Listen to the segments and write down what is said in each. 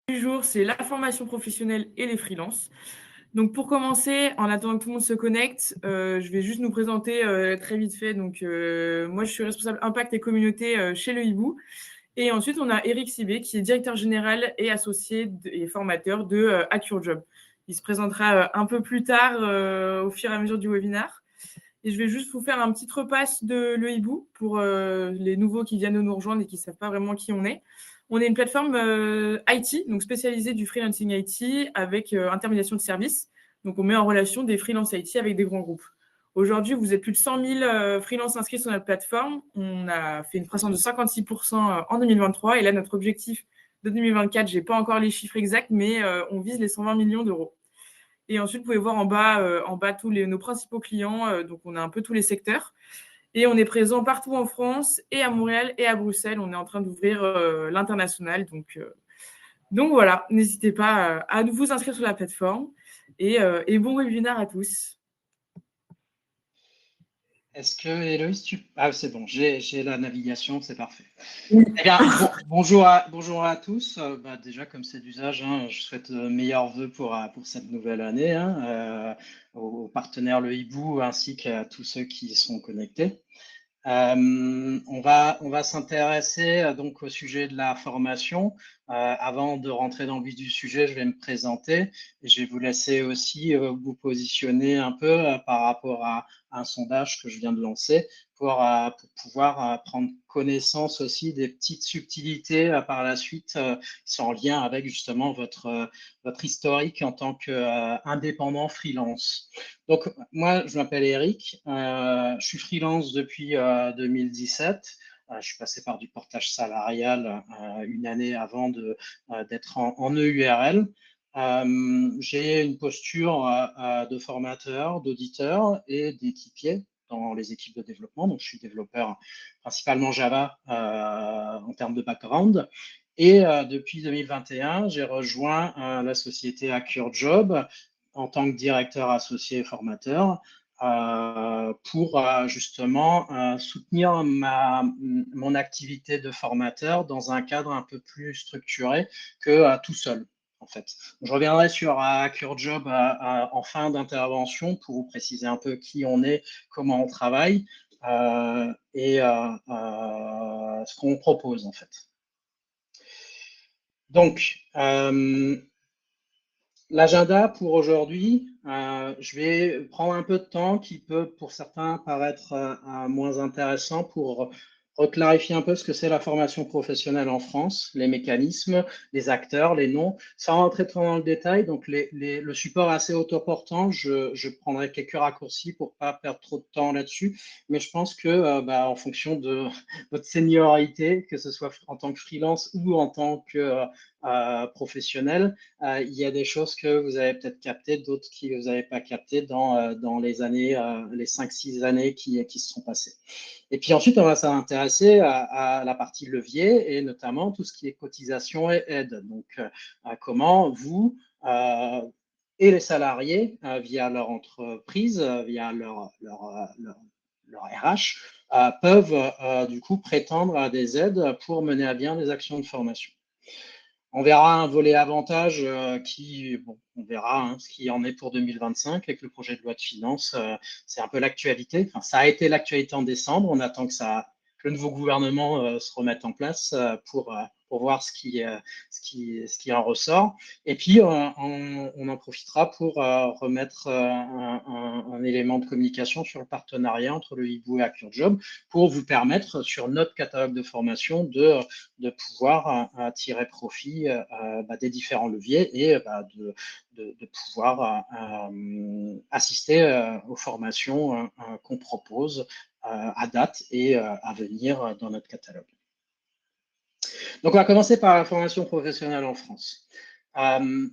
Du jour, c'est la formation professionnelle et les freelances. Donc pour commencer, en attendant que tout le monde se connecte, je vais juste nous présenter très vite fait. Donc moi, je suis responsable impact et communauté chez Le Hibou. Et ensuite, on a Eric Sibé, qui est directeur général et associé et formateur de Hack Your Job. Il se présentera un peu plus tard au fur et à mesure du webinaire. Et je vais juste vous faire un petit repasse de Le Hibou pour les nouveaux qui viennent de nous rejoindre et qui ne savent pas vraiment qui on est. On est une plateforme IT, donc spécialisée du freelancing IT avec intermédiation de services. Donc, on met en relation des freelances IT avec des grands groupes. Aujourd'hui, vous êtes plus de 100 000 freelances inscrits sur notre plateforme. On a fait une croissance de 56% en 2023. Et là, notre objectif de 2024, je n'ai pas encore les chiffres exacts, mais on vise les 120 millions d'euros. Et ensuite, vous pouvez voir en bas tous nos principaux clients. Donc, on a un peu tous les secteurs. Et on est présent partout en France, et à Montréal, et à Bruxelles. On est en train d'ouvrir l'international. Donc voilà, n'hésitez pas à vous inscrire sur la plateforme. Et bon webinaire à tous. Est-ce que, Héloïse, Ah, c'est bon, j'ai la navigation, c'est parfait. Oui. Eh bien, bonjour à tous. Déjà, comme c'est d'usage, hein, je souhaite meilleurs vœux pour cette nouvelle année, hein, aux partenaires Le Hibou ainsi qu'à tous ceux qui sont connectés. On va s'intéresser donc au sujet de la formation. Avant de rentrer dans le vif du sujet, je vais me présenter et je vais vous laisser aussi vous positionner un peu par rapport à un sondage que je viens de lancer pour pouvoir prendre connaissance aussi des petites subtilités par la suite qui sont en lien avec justement votre historique en tant qu'indépendant freelance. Donc, moi, je m'appelle Eric, je suis freelance depuis 2017. Je suis passé par du portage salarial une année avant d'être en EURL. J'ai une posture de formateur, d'auditeur et d'équipier dans les équipes de développement. Donc, je suis développeur principalement Java en termes de background. Et depuis 2021, j'ai rejoint la société Hack Your Job en tant que directeur associé et formateur pour justement soutenir mon activité de formateur dans un cadre un peu plus structuré que tout seul. En fait. Je reviendrai sur Hack Your Job en fin d'intervention pour vous préciser un peu qui on est, comment on travaille et ce qu'on propose en fait. Donc, l'agenda pour aujourd'hui, je vais prendre un peu de temps qui peut pour certains paraître moins intéressant pour reclarifier un peu ce que c'est la formation professionnelle en France, les mécanismes, les acteurs, les noms, sans rentrer trop dans le détail. Donc le support est assez autoportant, je prendrai quelques raccourcis pour pas perdre trop de temps là-dessus, mais je pense que en fonction de votre seniorité, que ce soit en tant que freelance ou en tant que professionnel, il y a des choses que vous avez peut-être captées, d'autres que vous n'avez pas captées dans les années, les 5-6 années qui se sont passées. Et puis ensuite, on va s'intéresser à la partie levier et notamment tout ce qui est cotisation et aide. Donc, comment vous et les salariés, via leur entreprise, via leur RH, peuvent du coup prétendre à des aides pour mener à bien des actions de formation. On verra un volet avantage on verra ce qui en est pour 2025 avec le projet de loi de finances. C'est un peu l'actualité. Enfin, ça a été l'actualité en décembre. On attend que le nouveau gouvernement se remette en place pour voir ce qui en ressort. Et puis, on en profitera pour remettre un élément de communication sur le partenariat entre le Hibou et Hack Your Job pour vous permettre, sur notre catalogue de formation, de pouvoir tirer profit des différents leviers et de pouvoir assister aux formations qu'on propose à date et à venir dans notre catalogue. Donc, on va commencer par la formation professionnelle en France.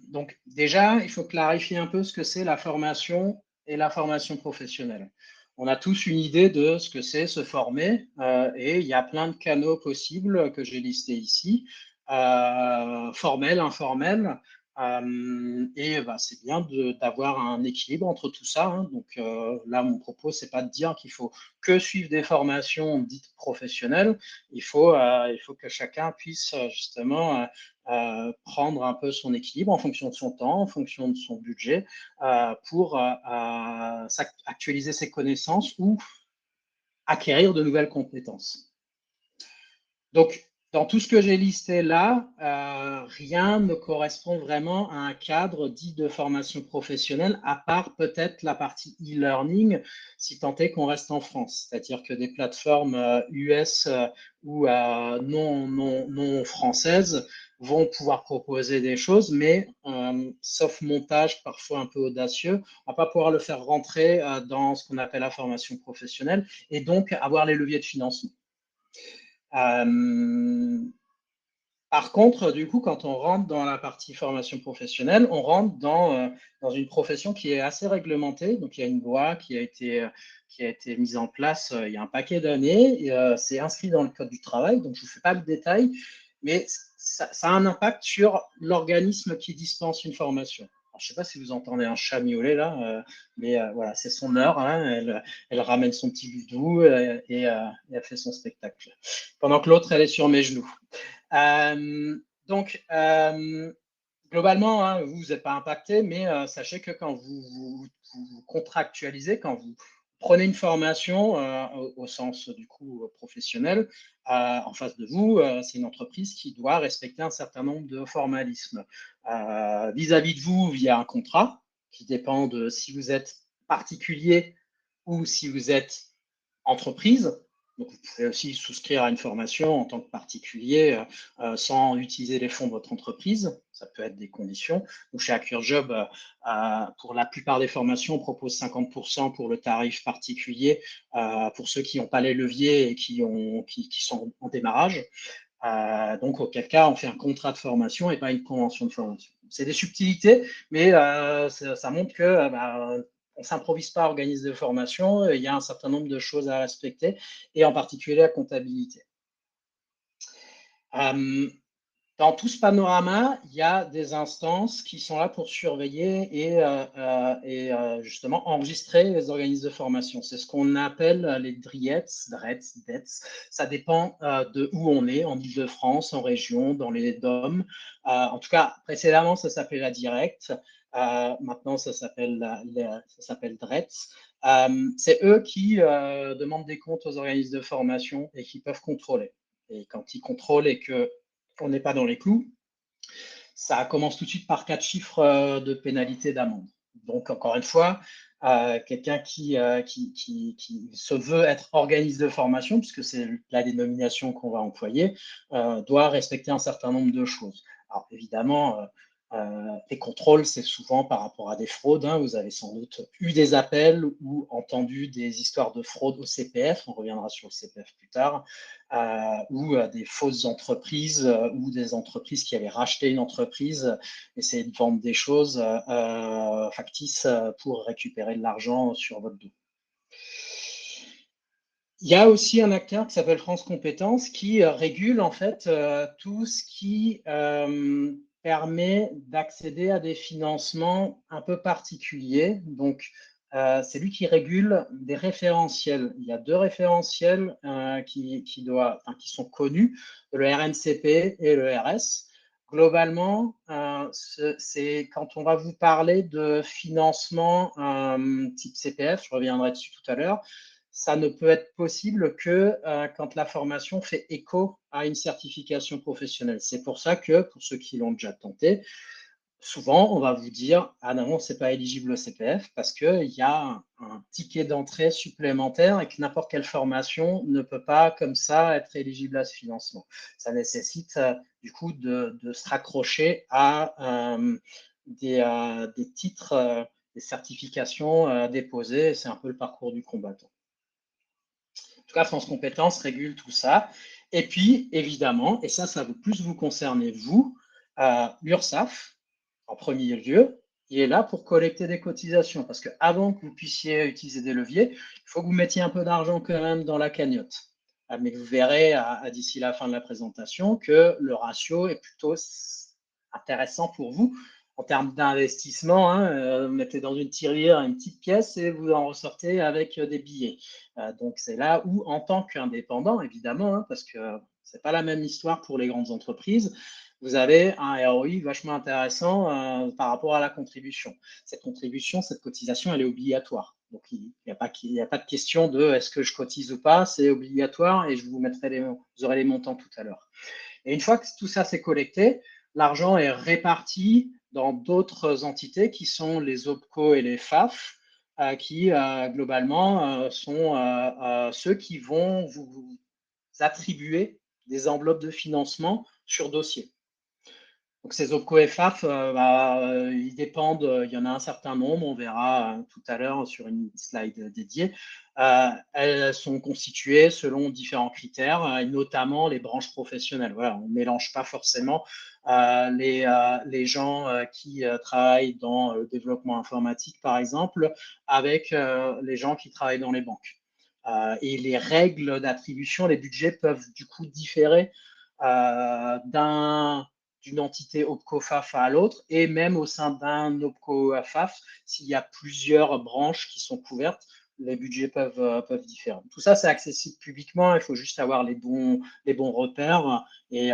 Donc, déjà, il faut clarifier un peu ce que c'est la formation et la formation professionnelle. On a tous une idée de ce que c'est se former et il y a plein de canaux possibles que j'ai listés ici, formels, informels. C'est bien d'avoir un équilibre entre tout ça, hein. Donc là, mon propos, c'est pas de dire qu'il faut que suivre des formations dites professionnelles. Il faut que chacun puisse justement prendre un peu son équilibre en fonction de son temps, en fonction de son budget, pour actualiser ses connaissances ou acquérir de nouvelles compétences. Donc, dans tout ce que j'ai listé là, rien ne correspond vraiment à un cadre dit de formation professionnelle, à part peut-être la partie e-learning, si tant est qu'on reste en France. C'est-à-dire que des plateformes US ou non françaises vont pouvoir proposer des choses, mais sauf montage parfois un peu audacieux, on va pas pouvoir le faire rentrer dans ce qu'on appelle la formation professionnelle et donc avoir les leviers de financement. Par contre, du coup, quand on rentre dans la partie formation professionnelle, on rentre dans une profession qui est assez réglementée. Donc, il y a une loi qui a été mise en place il y a un paquet d'années. C'est inscrit dans le Code du travail, donc je ne vous fais pas le détail, mais ça a un impact sur l'organisme qui dispense une formation. Alors, je ne sais pas si vous entendez un chat miauler là, mais voilà, c'est son heure. Hein, elle ramène son petit bidou et elle fait son spectacle. Pendant que l'autre, elle est sur mes genoux. Globalement, hein, vous n'êtes pas impacté, mais sachez que quand vous contractualisez, quand vous prenez une formation au sens du coup professionnel, en face de vous, c'est une entreprise qui doit respecter un certain nombre de formalismes vis-à-vis de vous via un contrat qui dépend de si vous êtes particulier ou si vous êtes entreprise. Donc, vous pouvez aussi souscrire à une formation en tant que particulier sans utiliser les fonds de votre entreprise. Ça peut être des conditions. Donc, chez AccureJob, pour la plupart des formations, on propose 50% pour le tarif particulier pour ceux qui n'ont pas les leviers et qui sont en démarrage. Donc, auquel cas, on fait un contrat de formation et pas une convention de formation. C'est des subtilités, mais ça montre que on ne s'improvise pas à organiser des formations, il y a un certain nombre de choses à respecter, et en particulier la comptabilité. Dans tout ce panorama, il y a des instances qui sont là pour surveiller et justement enregistrer les organismes de formation. C'est ce qu'on appelle les DRIETS. Ça dépend de où on est, en Île-de-France, en région, dans les DOM. En tout cas, précédemment, ça s'appelait la Direct. Maintenant, ça s'appelle DRETS. C'est eux qui demandent des comptes aux organismes de formation et qui peuvent contrôler. Et quand ils contrôlent et qu'on n'est pas dans les clous, ça commence tout de suite par 4 chiffres de pénalité d'amende. Donc, encore une fois, quelqu'un qui se veut être organisme de formation, puisque c'est la dénomination qu'on va employer, doit respecter un certain nombre de choses. Alors, évidemment, les contrôles, c'est souvent par rapport à des fraudes. Hein. Vous avez sans doute eu des appels ou entendu des histoires de fraude au CPF. On reviendra sur le CPF plus tard. Ou des fausses entreprises ou des entreprises qui avaient racheté une entreprise, essayer de vendre des choses factices pour récupérer de l'argent sur votre dos. Il y a aussi un acteur qui s'appelle France Compétences qui régule en fait tout ce qui permet d'accéder à des financements un peu particuliers. Donc, c'est lui qui régule des référentiels. Il y a 2 référentiels qui sont connus, le RNCP et le RS. Globalement, c'est quand on va vous parler de financement type CPF, je reviendrai dessus tout à l'heure, ça ne peut être possible que quand la formation fait écho à une certification professionnelle. C'est pour ça que, pour ceux qui l'ont déjà tenté, souvent, on va vous dire « Ah non, ce n'est pas éligible au CPF parce qu'il y a un ticket d'entrée supplémentaire et que n'importe quelle formation ne peut pas, comme ça, être éligible à ce financement. » Ça nécessite, du coup, de se raccrocher à des titres, des certifications déposées. C'est un peu le parcours du combattant. En tout cas, France Compétences régule tout ça. Et puis, évidemment, et ça va plus vous concerner, vous, l'URSSAF, en premier lieu, il est là pour collecter des cotisations. Parce qu'avant que vous puissiez utiliser des leviers, il faut que vous mettiez un peu d'argent quand même dans la cagnotte. Mais vous verrez d'ici la fin de la présentation que le ratio est plutôt intéressant pour vous. en termes d'investissement, hein, vous mettez dans une tirelire une petite pièce et vous en ressortez avec des billets. Donc c'est là où, en tant qu'indépendant, évidemment, hein, parce que c'est pas la même histoire pour les grandes entreprises, vous avez un ROI vachement intéressant par rapport à la contribution. Cette contribution, cette cotisation, elle est obligatoire. Donc il n'y a pas de question de est-ce que je cotise ou pas, c'est obligatoire et je vous mettrai vous aurez les montants tout à l'heure. Et une fois que tout ça s'est collecté, l'argent est réparti dans d'autres entités qui sont les OPCO et les FAF, qui globalement sont ceux qui vont vous attribuer des enveloppes de financement sur dossier. Donc ces OPCO et FAF, ils dépendent, il y en a un certain nombre, on verra tout à l'heure sur une slide dédiée. Elles sont constituées selon différents critères, et notamment les branches professionnelles. Voilà, on ne mélange pas forcément les gens qui travaillent dans le développement informatique, par exemple, avec les gens qui travaillent dans les banques. Et les règles d'attribution, les budgets peuvent du coup différer d'une entité OPCO-FAF à l'autre, et même au sein d'un OPCO-FAF, s'il y a plusieurs branches qui sont couvertes, les budgets peuvent différer. Tout ça, c'est accessible publiquement, il faut juste avoir les bons repères, et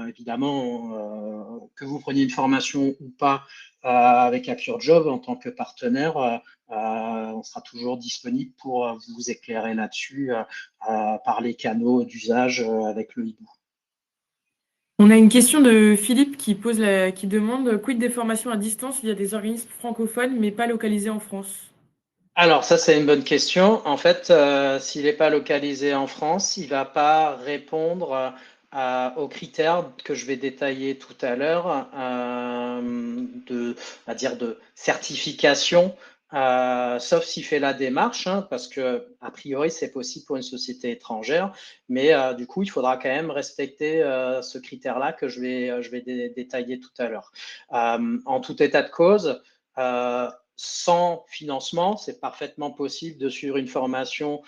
évidemment, que vous preniez une formation ou pas avec AccureJob en tant que partenaire, on sera toujours disponible pour vous éclairer là-dessus par les canaux d'usage avec le hibou. On a une question de Philippe qui demande quid des formations à distance via des organismes francophones mais pas localisés en France? Alors, ça, c'est une bonne question. En fait, s'il n'est pas localisé en France, il ne va pas répondre aux critères que je vais détailler tout à l'heure de certification, sauf s'il fait la démarche, hein, parce que a priori, c'est possible pour une société étrangère, mais du coup, il faudra quand même respecter ce critère-là que je vais détailler tout à l'heure. En tout état de cause, sans financement, c'est parfaitement possible de suivre une formation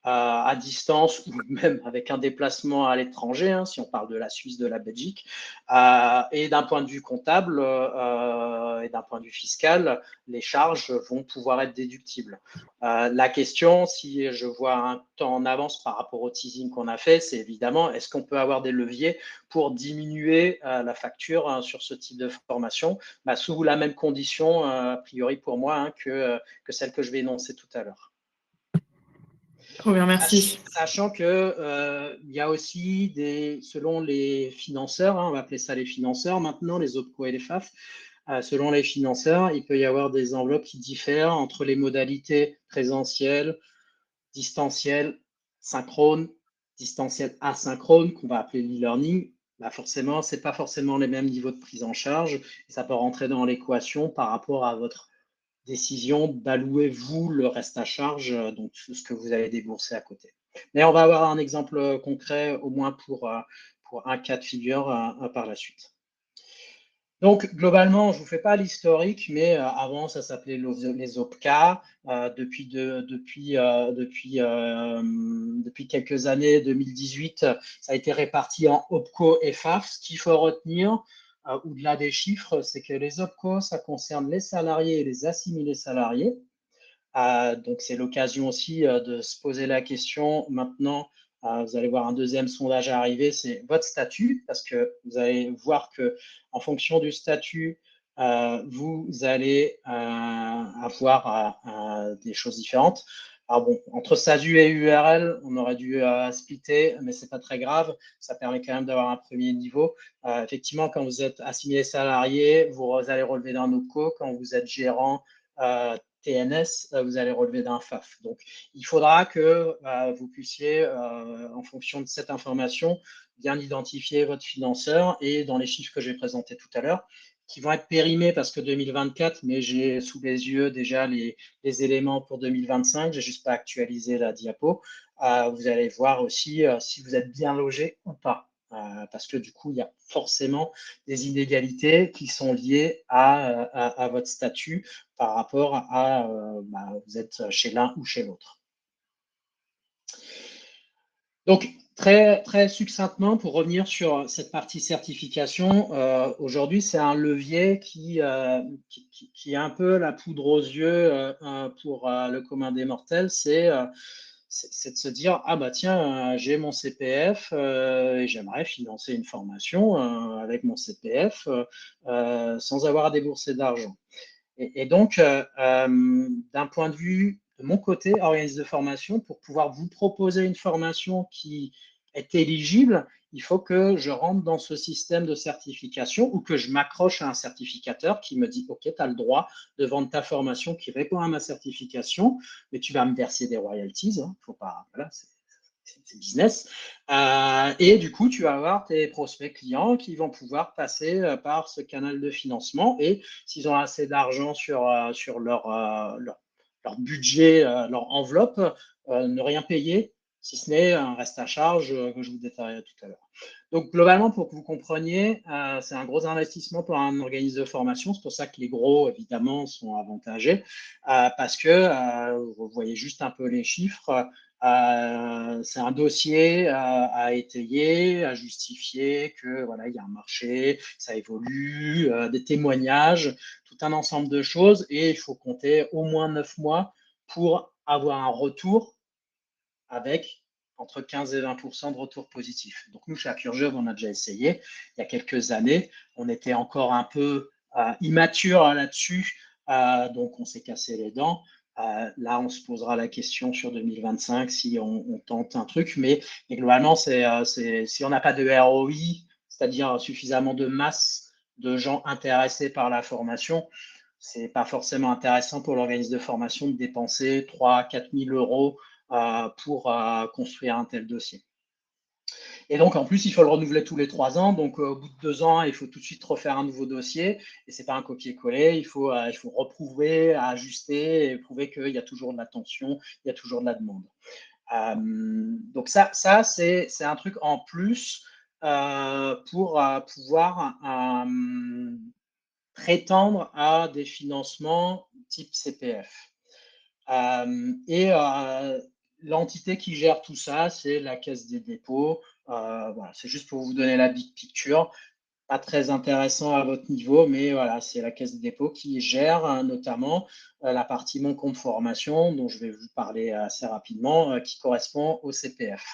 à distance ou même avec un déplacement à l'étranger, hein, si on parle de la Suisse, de la Belgique. Et d'un point de vue comptable et d'un point de vue fiscal, les charges vont pouvoir être déductibles. La question, si je vois un temps en avance par rapport au teasing qu'on a fait, c'est évidemment, est-ce qu'on peut avoir des leviers pour diminuer la facture sur ce type de formation, sous la même condition, a priori pour moi, hein, que celle que je vais énoncer tout à l'heure. Trop bien, merci. Sachant que il y a aussi selon les financeurs, hein, on va appeler ça les financeurs maintenant, les OPCO et les FAF, selon les financeurs, il peut y avoir des enveloppes qui diffèrent entre les modalités présentielles, distancielles, synchrones, distancielles asynchrones, qu'on va appeler l'e-learning. Forcément, ce n'est pas forcément les mêmes niveaux de prise en charge, et ça peut rentrer dans l'équation par rapport à votre décision d'allouer, vous, le reste à charge, donc ce que vous allez débourser à côté. Mais on va avoir un exemple concret, au moins pour un cas de figure par la suite. Donc, globalement, je ne vous fais pas l'historique, mais avant, ça s'appelait les OPCA. Depuis quelques années, 2018, ça a été réparti en OPCO et FAF. Ce qu'il faut retenir, au-delà des chiffres, c'est que les OPCO, ça concerne les salariés et les assimilés salariés. Donc, c'est l'occasion aussi de se poser la question maintenant. Vous allez voir un deuxième sondage arriver, c'est votre statut, parce que vous allez voir que en fonction du statut, vous allez avoir des choses différentes. Alors bon, entre SASU et URL, on aurait dû splitter, mais c'est pas très grave. Ça permet quand même d'avoir un premier niveau. Effectivement, quand vous êtes assimilé salarié, vous allez relever d'un OPCO. Quand vous êtes gérant TNS, vous allez relever d'un FAF. Donc, il faudra que vous puissiez, en fonction de cette information, bien identifier votre financeur, et dans les chiffres que j'ai présentés tout à l'heure, qui vont être périmés parce que 2024, mais j'ai sous les yeux déjà les éléments pour 2025, j'ai juste pas actualisé la diapo. Vous allez voir aussi si vous êtes bien logé ou pas. Parce que du coup, il y a forcément des inégalités qui sont liées à votre statut par rapport à vous êtes chez l'un ou chez l'autre. Donc, Très, très succinctement, pour revenir sur cette partie certification, aujourd'hui, c'est un levier qui est un peu la poudre aux yeux pour le commun des mortels. C'est de se dire, ah bah tiens, j'ai mon CPF et j'aimerais financer une formation avec mon CPF sans avoir à débourser d'argent. Et donc, d'un point de vue de mon côté, organisme de formation, pour pouvoir vous proposer une formation qui est éligible, il faut que je rentre dans ce système de certification ou que je m'accroche à un certificateur qui me dit, OK, tu as le droit de vendre ta formation qui répond à ma certification, mais tu vas me verser des royalties. Hein, faut pas, voilà, c'est business. Et du coup, tu vas avoir tes prospects clients qui vont pouvoir passer par ce canal de financement. Et s'ils ont assez d'argent sur leur budget, leur enveloppe, ne rien payer, si ce n'est un reste à charge que je vous détaillerai tout à l'heure. Donc, globalement, pour que vous compreniez, c'est un gros investissement pour un organisme de formation. C'est pour ça que les gros, évidemment, sont avantagés parce que vous voyez juste un peu les chiffres. C'est un dossier à étayer, à justifier que voilà, il y a un marché, ça évolue, des témoignages, tout un ensemble de choses, et il faut compter au moins 9 mois pour avoir un retour avec entre 15 et 20 de retour positif. Donc nous, chez AccureJob, on a déjà essayé il y a quelques années. On était encore un peu immature là-dessus, donc on s'est cassé les dents. Là, on se posera la question sur 2025 si on tente un truc, mais globalement, si on n'a pas de ROI, c'est-à-dire suffisamment de masse de gens intéressés par la formation, c'est pas forcément intéressant pour l'organisme de formation de dépenser 3 4 000 euros pour construire un tel dossier. Et donc, en plus, il faut le renouveler tous les 3 ans. Donc, au bout de 2 ans, il faut tout de suite refaire un nouveau dossier. Et ce n'est pas un copier-coller. Il faut reprouver, ajuster et prouver qu'il y a toujours de l'attention, il y a toujours de la demande. Donc, ça c'est un truc en plus pour pouvoir prétendre à des financements type CPF. Et l'entité qui gère tout ça, c'est la Caisse des dépôts. Voilà, c'est juste pour vous donner la big picture. Pas très intéressant à votre niveau, mais voilà, c'est la Caisse des dépôts qui gère notamment la partie Mon compte formation, dont je vais vous parler assez rapidement, qui correspond au CPF.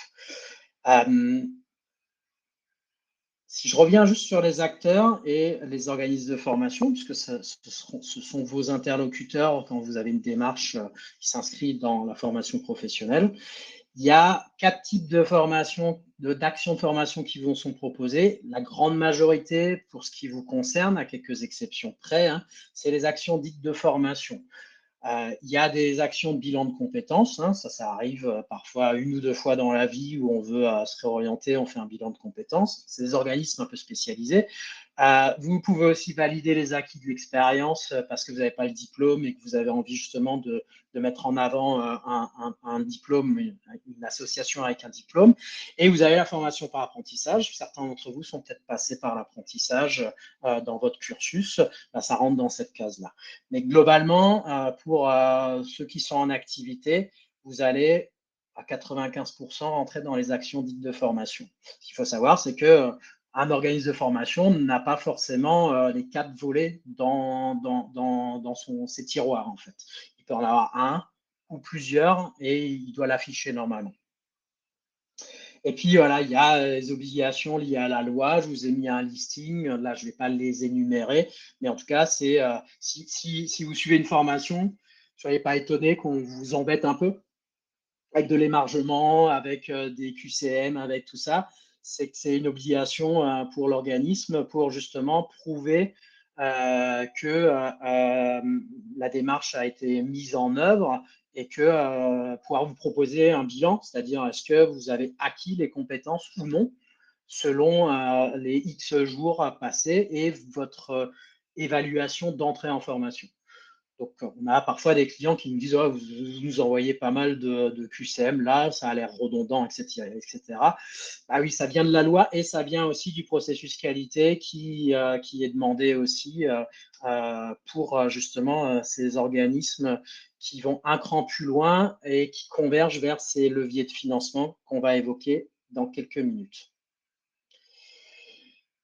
Si je reviens juste sur les acteurs et les organismes de formation, puisque ce sont vos interlocuteurs quand vous avez une démarche qui s'inscrit dans la formation professionnelle, il y a 4 types de formation, d'actions de formation qui vous sont proposées. La grande majorité, pour ce qui vous concerne, à quelques exceptions près, hein, c'est les actions dites de formation. Il y a des actions de bilan de compétences, hein, ça arrive parfois 1 ou 2 fois dans la vie où on veut se réorienter, on fait un bilan de compétences. C'est des organismes un peu spécialisés. Vous pouvez aussi valider les acquis de l'expérience parce que vous n'avez pas le diplôme et que vous avez envie justement de mettre en avant un diplôme, une association avec un diplôme. Et vous avez la formation par apprentissage. Certains d'entre vous sont peut-être passés par l'apprentissage dans votre cursus. Ça rentre dans cette case-là. Mais globalement, pour ceux qui sont en activité, vous allez à 95% rentrer dans les actions dites de formation. Ce qu'il faut savoir, c'est que un organisme de formation n'a pas forcément les 4 volets dans ses tiroirs, en fait. Il peut en avoir un ou plusieurs et il doit l'afficher normalement. Et puis voilà, il y a les obligations liées à la loi. Je vous ai mis un listing. Là, je ne vais pas les énumérer, mais en tout cas, c'est si vous suivez une formation, ne soyez pas étonné qu'on vous embête un peu avec de l'émargement, avec des QCM, avec tout ça. C'est que c'est une obligation pour l'organisme pour justement prouver que la démarche a été mise en œuvre et que pouvoir vous proposer un bilan, c'est-à-dire est-ce que vous avez acquis les compétences ou non selon les X jours passés et votre évaluation d'entrée en formation. Donc, on a parfois des clients qui nous disent oh, vous nous envoyez pas mal de QCM, là, ça a l'air redondant, etc., etc. Ah oui, ça vient de la loi et ça vient aussi du processus qualité qui est demandé aussi pour justement ces organismes qui vont un cran plus loin et qui convergent vers ces leviers de financement qu'on va évoquer dans quelques minutes.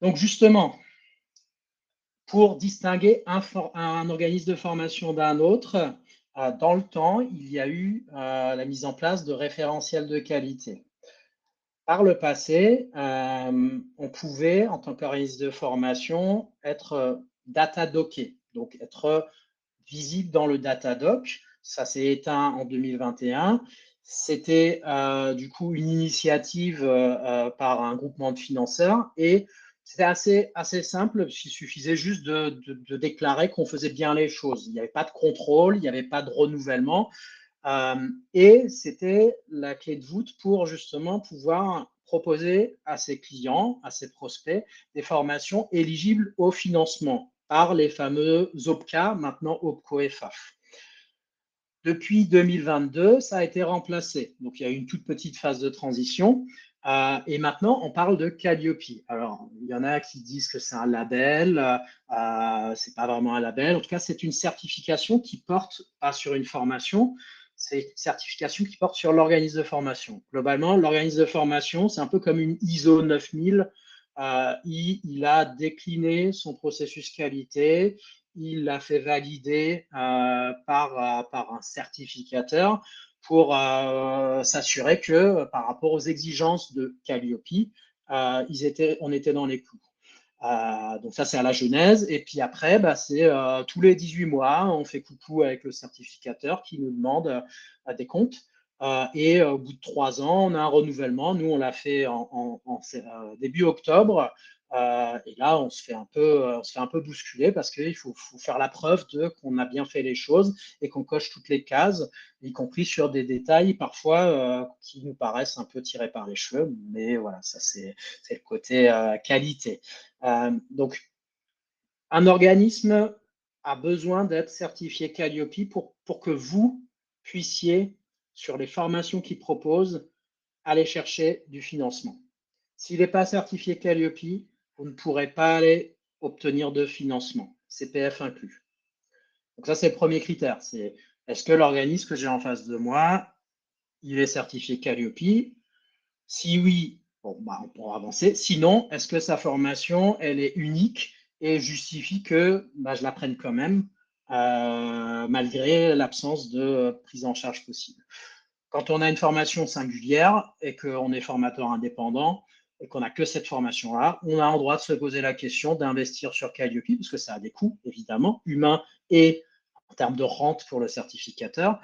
Donc justement, pour distinguer un organisme de formation d'un autre, dans le temps, il y a eu la mise en place de référentiels de qualité. Par le passé, on pouvait, en tant qu'organisme de formation, être data-docké, donc être visible dans le Datadoc. Ça s'est éteint en 2021. C'était du coup une initiative par un groupement de financeurs et c'était assez simple, il suffisait juste de déclarer qu'on faisait bien les choses. Il n'y avait pas de contrôle, il n'y avait pas de renouvellement. Et c'était la clé de voûte pour justement pouvoir proposer à ses clients, à ses prospects, des formations éligibles au financement par les fameux OPCA, maintenant OPCO FAF. Depuis 2022, ça a été remplacé. Donc, il y a eu une toute petite phase de transition. Et maintenant, on parle de Calliope. Alors, il y en a qui disent que c'est un label. C'est pas vraiment un label. En tout cas, c'est une certification qui porte pas sur une formation. C'est une certification qui porte sur l'organisme de formation. Globalement, l'organisme de formation, c'est un peu comme une ISO 9000. Il a décliné son processus qualité, il l'a fait valider par un certificateur pour s'assurer que par rapport aux exigences de Calliope, on était dans les clous. Donc ça, c'est à la genèse. Et puis après, c'est tous les 18 mois, on fait coucou avec le certificateur qui nous demande des comptes. Et au bout de 3 ans, on a un renouvellement. Nous, on l'a fait en début octobre. Et là, on se fait un peu bousculer parce qu'il faut faire la preuve qu'on a bien fait les choses et qu'on coche toutes les cases, y compris sur des détails parfois qui nous paraissent un peu tirés par les cheveux. Mais voilà, ça c'est le côté qualité. Donc, un organisme a besoin d'être certifié Calliope pour que vous puissiez, sur les formations qu'il propose, aller chercher du financement. S'il n'est pas certifié Calliope, vous ne pourrez pas aller obtenir de financement, CPF inclus. Donc ça, c'est le premier critère. C'est est-ce que l'organisme que j'ai en face de moi, il est certifié Calliope? Si oui, bon, on pourra avancer. Sinon, est-ce que sa formation, elle est unique et justifie que je la prenne quand même, malgré l'absence de prise en charge possible? Quand on a une formation singulière et qu'on est formateur indépendant et qu'on n'a que cette formation-là, on a le droit de se poser la question d'investir sur Calliope, parce que ça a des coûts, évidemment, humains et en termes de rente pour le certificateur.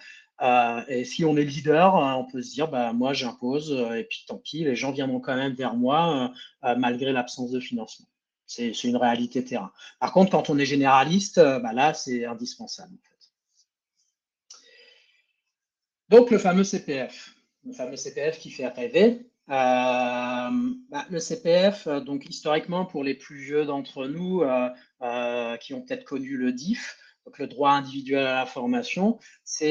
Et si on est leader, on peut se dire, moi j'impose, et puis tant pis, les gens viendront quand même vers moi, malgré l'absence de financement. C'est une réalité terrain. Par contre, quand on est généraliste, là, c'est indispensable. En fait. Donc, le fameux CPF qui fait rêver. Le CPF, donc historiquement, pour les plus vieux d'entre nous qui ont peut-être connu le DIF, donc le droit individuel à la formation, c'était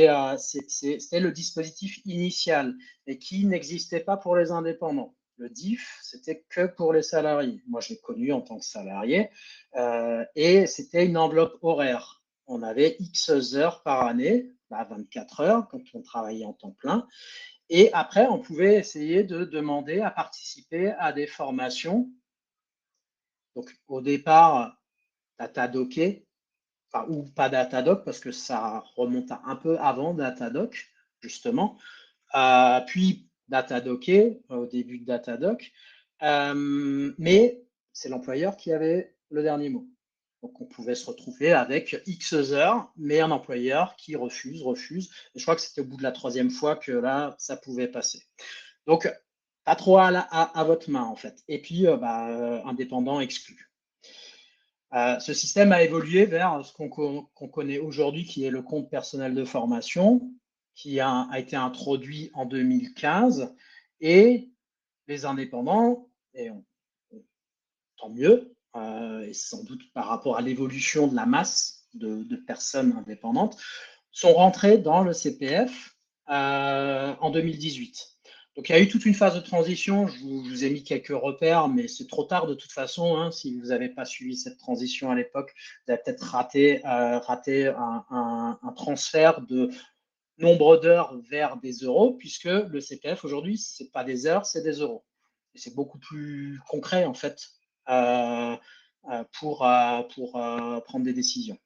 le dispositif initial et qui n'existait pas pour les indépendants. Le DIF, c'était que pour les salariés. Moi, je l'ai connu en tant que salarié et c'était une enveloppe horaire. On avait X heures par année, 24 heures quand on travaillait en temps plein. Et après, on pouvait essayer de demander à participer à des formations. Donc, au départ, Datadocké, ou pas Datadoc, parce que ça remonte un peu avant Datadoc, justement. Puis Datadocké, au début de Datadoc. Mais c'est l'employeur qui avait le dernier mot. Donc, on pouvait se retrouver avec X heures, mais un employeur qui refuse. Et je crois que c'était au bout de la 3e fois que là, ça pouvait passer. Donc, pas trop à votre main, en fait. Et puis, indépendant exclu. Ce système a évolué vers ce qu'on connaît aujourd'hui, qui est le compte personnel de formation, qui a été introduit en 2015. Et les indépendants, et tant mieux, et sans doute par rapport à l'évolution de la masse de personnes indépendantes, sont rentrés dans le CPF en 2018. Donc, il y a eu toute une phase de transition. Je vous ai mis quelques repères, mais c'est trop tard de toute façon. Hein, si vous n'avez pas suivi cette transition à l'époque, vous avez peut-être raté un transfert de nombre d'heures vers des euros, puisque le CPF aujourd'hui, ce n'est pas des heures, c'est des euros. Et c'est beaucoup plus concret, en fait, pour prendre des décisions.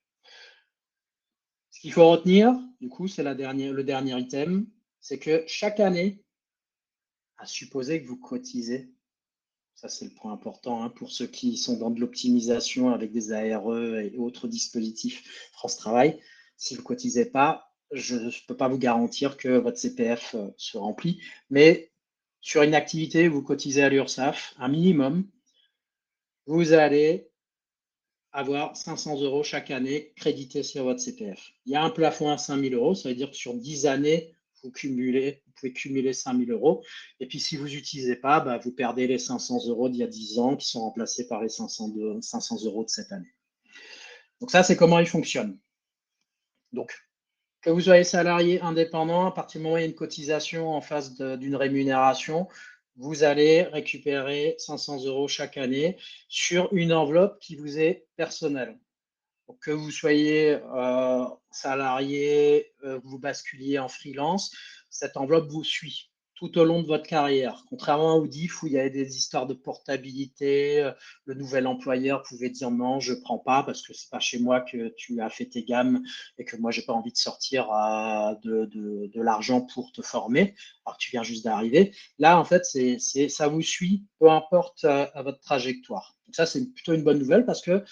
Ce qu'il faut retenir, du coup, c'est le dernier item, c'est que chaque année, à supposer que vous cotisez, ça c'est le point important hein, pour ceux qui sont dans de l'optimisation avec des ARE et autres dispositifs France Travail, si vous ne cotisez pas, je ne peux pas vous garantir que votre CPF se remplit, mais sur une activité, vous cotisez à l'URSSAF, un minimum, vous allez avoir 500 € chaque année crédités sur votre CPF. Il y a un plafond à 5 000 €, ça veut dire que sur 10 années, vous pouvez cumuler 5 000 €. Et puis, si vous n'utilisez pas, bah, vous perdez les 500 € d'il y a 10 ans qui sont remplacés par les 500 € de cette année. Donc ça, c'est comment il fonctionne. Donc, que vous soyez salarié, indépendant, à partir du moment où il y a une cotisation en face d'une rémunération, vous allez récupérer 500 € chaque année sur une enveloppe qui vous est personnelle. Donc, que vous soyez salarié, vous basculiez en freelance, cette enveloppe vous suit tout au long de votre carrière. Contrairement à Oudif, où il y avait des histoires de portabilité, le nouvel employeur pouvait dire non, je ne prends pas parce que ce n'est pas chez moi que tu as fait tes gammes et que moi, je n'ai pas envie de sortir de l'argent pour te former, alors que tu viens juste d'arriver. Là, en fait, ça vous suit, peu importe à votre trajectoire. Donc ça, c'est plutôt une bonne nouvelle parce que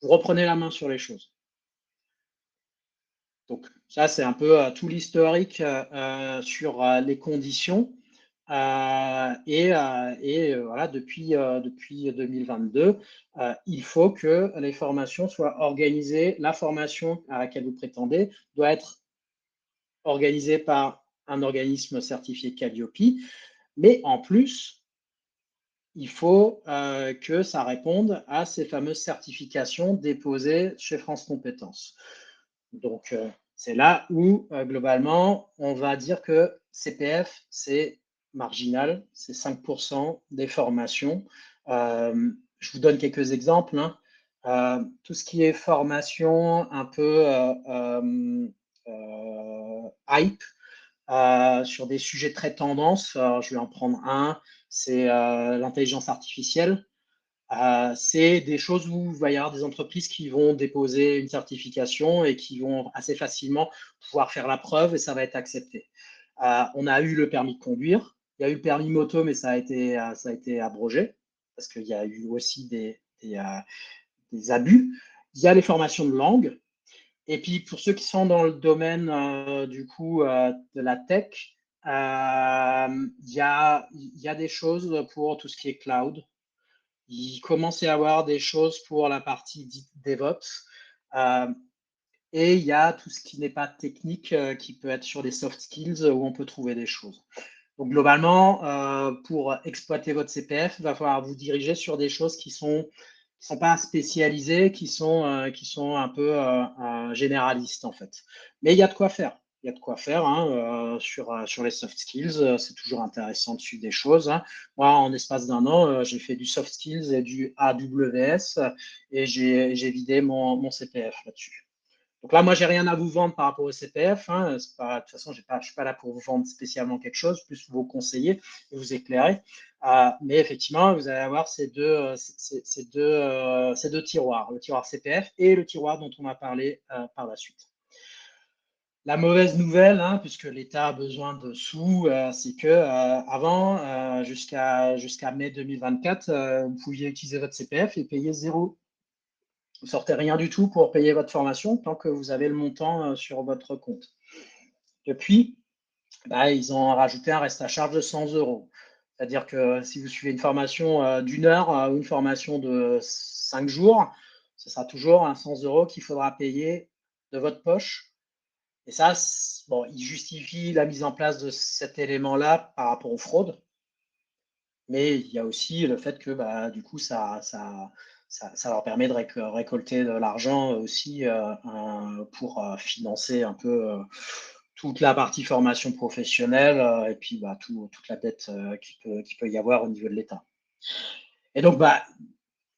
vous reprenez la main sur les choses. Donc ça, c'est un peu tout l'historique sur les conditions. Et voilà, depuis 2022, il faut que les formations soient organisées. La formation à laquelle vous prétendez doit être organisée par un organisme certifié Calliope. Mais en plus, il faut que ça réponde à ces fameuses certifications déposées chez France Compétences. Donc, c'est là où, globalement, on va dire que CPF, c'est marginal, c'est 5% des formations. Je vous donne quelques exemples. Hein. Tout ce qui est formation un peu hype, sur des sujets très tendance, je vais en prendre un, c'est l'intelligence artificielle. C'est des choses où il va y avoir des entreprises qui vont déposer une certification et qui vont assez facilement pouvoir faire la preuve et ça va être accepté. On a eu le permis de conduire, il y a eu le permis moto, mais ça a été abrogé parce qu'il y a eu aussi des abus. Il y a les formations de langue. Et puis, pour ceux qui sont dans le domaine de la tech, il y a des choses pour tout ce qui est cloud. Il commence à y avoir des choses pour la partie dite DevOps. Et il y a tout ce qui n'est pas technique, qui peut être sur des soft skills où on peut trouver des choses. Donc, globalement, pour exploiter votre CPF, il va falloir vous diriger sur des choses qui sont pas spécialisées, qui sont un peu généralistes, en fait. Mais il y a de quoi faire. Il y a de quoi faire hein, sur les soft skills. C'est toujours intéressant de suivre des choses. Hein. Moi, en espace d'un an, j'ai fait du soft skills et du AWS et j'ai vidé mon CPF là-dessus. Donc là, moi, j'ai rien à vous vendre par rapport au CPF. Hein. De toute façon, je ne suis pas là pour vous vendre spécialement quelque chose, plus vous conseiller et vous éclairer. Mais effectivement, vous allez avoir ces deux tiroirs, le tiroir CPF et le tiroir dont on a parlé par la suite. La mauvaise nouvelle, hein, puisque l'État a besoin de sous, c'est que avant, jusqu'à mai 2024, vous pouviez utiliser votre CPF et payer 0. Vous ne sortez rien du tout pour payer votre formation tant que vous avez le montant sur votre compte. Depuis, ils ont rajouté un reste à charge de 100 €. C'est-à-dire que si vous suivez une formation d'1 heure ou une formation de 5 jours, ce sera toujours 100 € qu'il faudra payer de votre poche. Et ça, bon, il justifie la mise en place de cet élément-là par rapport aux fraudes. Mais il y a aussi le fait que du coup, ça leur permet de récolter de l'argent aussi pour financer un peu toute la partie formation professionnelle et puis toute la dette qui peut y avoir au niveau de l'État. Et donc,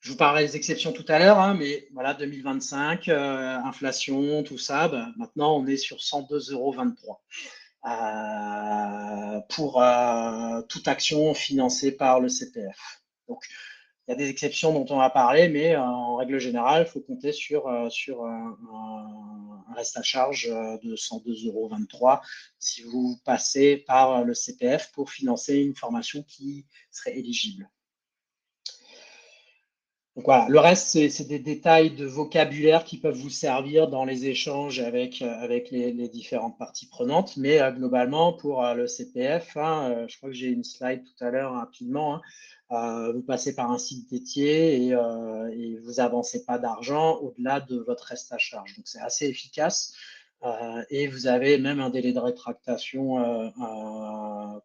je vous parlais des exceptions tout à l'heure, hein, mais voilà, 2025, inflation, tout ça, maintenant on est sur 102,23 €. pour toute action financée par le CPF. Donc, il y a des exceptions dont on va parler, mais en règle générale, il faut compter sur un reste à charge de 102,23 € si vous passez par le CPF pour financer une formation qui serait éligible. Donc voilà, le reste, c'est des détails de vocabulaire qui peuvent vous servir dans les échanges avec les différentes parties prenantes. Mais globalement, pour le CPF, je crois que j'ai une slide tout à l'heure rapidement. Vous passez par un site dédié et vous avancez pas d'argent au-delà de votre reste à charge. Donc c'est assez efficace. Et vous avez même un délai de rétractation,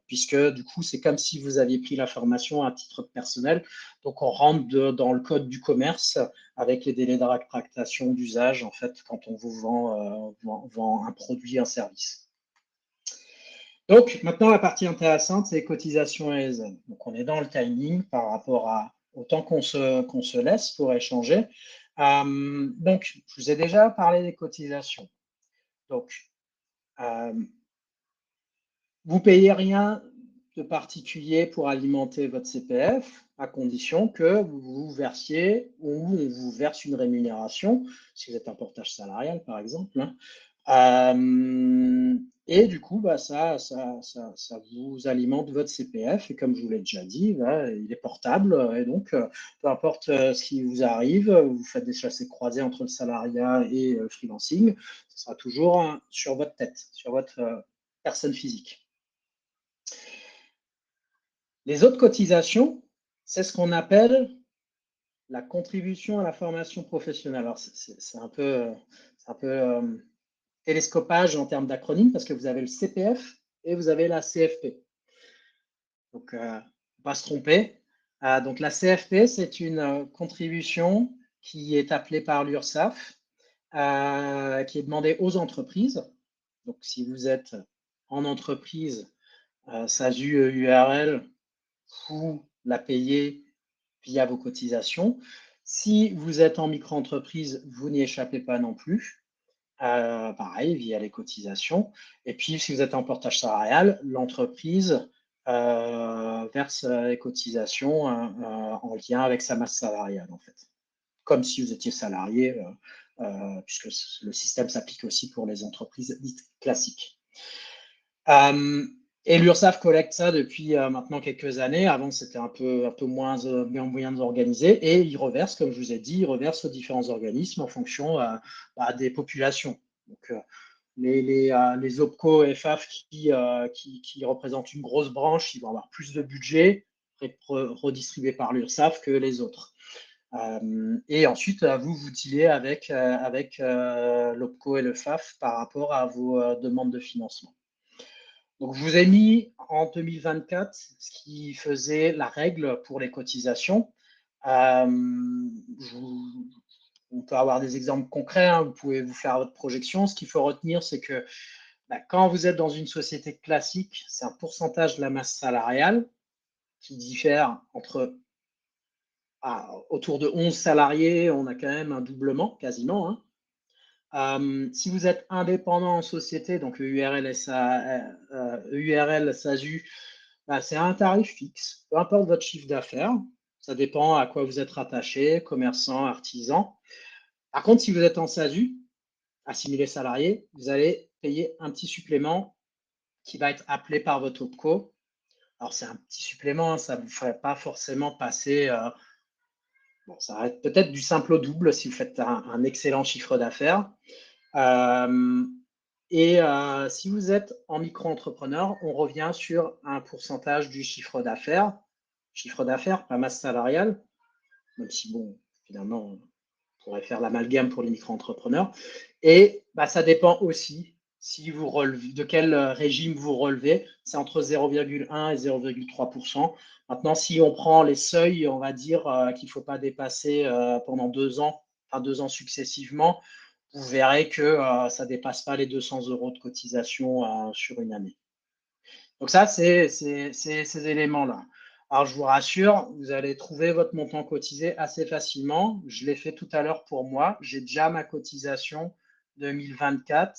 puisque du coup, c'est comme si vous aviez pris la formation à titre personnel. Donc, on rentre dans le code du commerce avec les délais de rétractation d'usage, en fait, quand on vous vend un produit, un service. Donc, maintenant, la partie intéressante, c'est cotisation ESN. Donc, on est dans le timing par rapport au temps qu'on se laisse pour échanger. Donc, je vous ai déjà parlé des cotisations. Donc, vous payez rien de particulier pour alimenter votre CPF, à condition que vous versiez ou on vous verse une rémunération, si vous êtes un portage salarial par exemple. Et du coup, ça vous alimente votre CPF. Et comme je vous l'ai déjà dit, il est portable. Et donc, peu importe ce qui vous arrive, vous faites des chassés croisés entre le salariat et le freelancing, ce sera toujours sur votre tête, sur votre personne physique. Les autres cotisations, c'est ce qu'on appelle la contribution à la formation professionnelle. Alors, c'est un peu télescopage en termes d'acronyme parce que vous avez le CPF et vous avez la CFP. Donc, faut pas se tromper. Donc, la CFP, c'est une contribution qui est appelée par l'URSSAF, qui est demandée aux entreprises. Donc, si vous êtes en entreprise, SASU, URL, vous la payez via vos cotisations. Si vous êtes en micro-entreprise, vous n'y échappez pas non plus. Pareil, via les cotisations. Et puis, si vous êtes en portage salarial, l'entreprise verse les cotisations en lien avec sa masse salariale, en fait. Comme si vous étiez salarié, puisque le système s'applique aussi pour les entreprises dites classiques. Et l'URSSAF collecte ça depuis maintenant quelques années. Avant, c'était un peu moins bien organisé. Et il reverse, comme je vous ai dit, il reverse aux différents organismes en fonction des populations. Donc, les OPCO et FAF qui représentent une grosse branche, ils vont avoir plus de budget redistribué par l'URSSAF que les autres. Et ensuite, vous dealez avec l'OPCO et le FAF par rapport à vos demandes de financement. Donc, je vous ai mis en 2024 ce qui faisait la règle pour les cotisations. On peut avoir des exemples concrets, vous pouvez vous faire votre projection. Ce qu'il faut retenir, c'est que quand vous êtes dans une société classique, c'est un pourcentage de la masse salariale qui diffère autour de 11 salariés, on a quand même un doublement quasiment. Si vous êtes indépendant en société, donc EURL, SASU, c'est un tarif fixe, peu importe votre chiffre d'affaires. Ça dépend à quoi vous êtes rattaché, commerçant, artisan. Par contre, si vous êtes en SASU, assimilé salarié, vous allez payer un petit supplément qui va être appelé par votre OPCO. Alors, c'est un petit supplément, ça ne vous ferait pas forcément passer. Ça va être peut-être du simple au double si vous faites un excellent chiffre d'affaires. Si vous êtes en micro-entrepreneur, on revient sur un pourcentage du chiffre d'affaires. Chiffre d'affaires, pas masse salariale, même si, finalement, on pourrait faire l'amalgame pour les micro-entrepreneurs. Et ça dépend aussi de quel régime vous relevez. C'est entre 0,1 et 0,3%. Maintenant, si on prend les seuils, on va dire qu'il ne faut pas dépasser pendant 2 ans, enfin 2 ans successivement, vous verrez que ça ne dépasse pas les 200 € de cotisation sur une année. Donc ça, c'est ces éléments-là. Alors, je vous rassure, vous allez trouver votre montant cotisé assez facilement. Je l'ai fait tout à l'heure pour moi. J'ai déjà ma cotisation 2024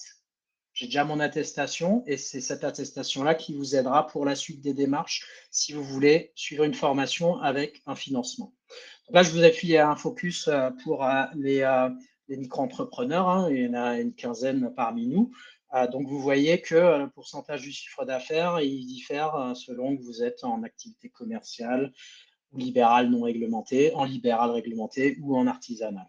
J'ai déjà mon attestation et c'est cette attestation-là qui vous aidera pour la suite des démarches si vous voulez suivre une formation avec un financement. Donc là, je vous ai fait un focus pour les micro-entrepreneurs, hein, il y en a une quinzaine parmi nous. Donc, vous voyez que le pourcentage du chiffre d'affaires, il diffère selon que vous êtes en activité commerciale ou libérale non réglementée, en libéral réglementé ou en artisanal.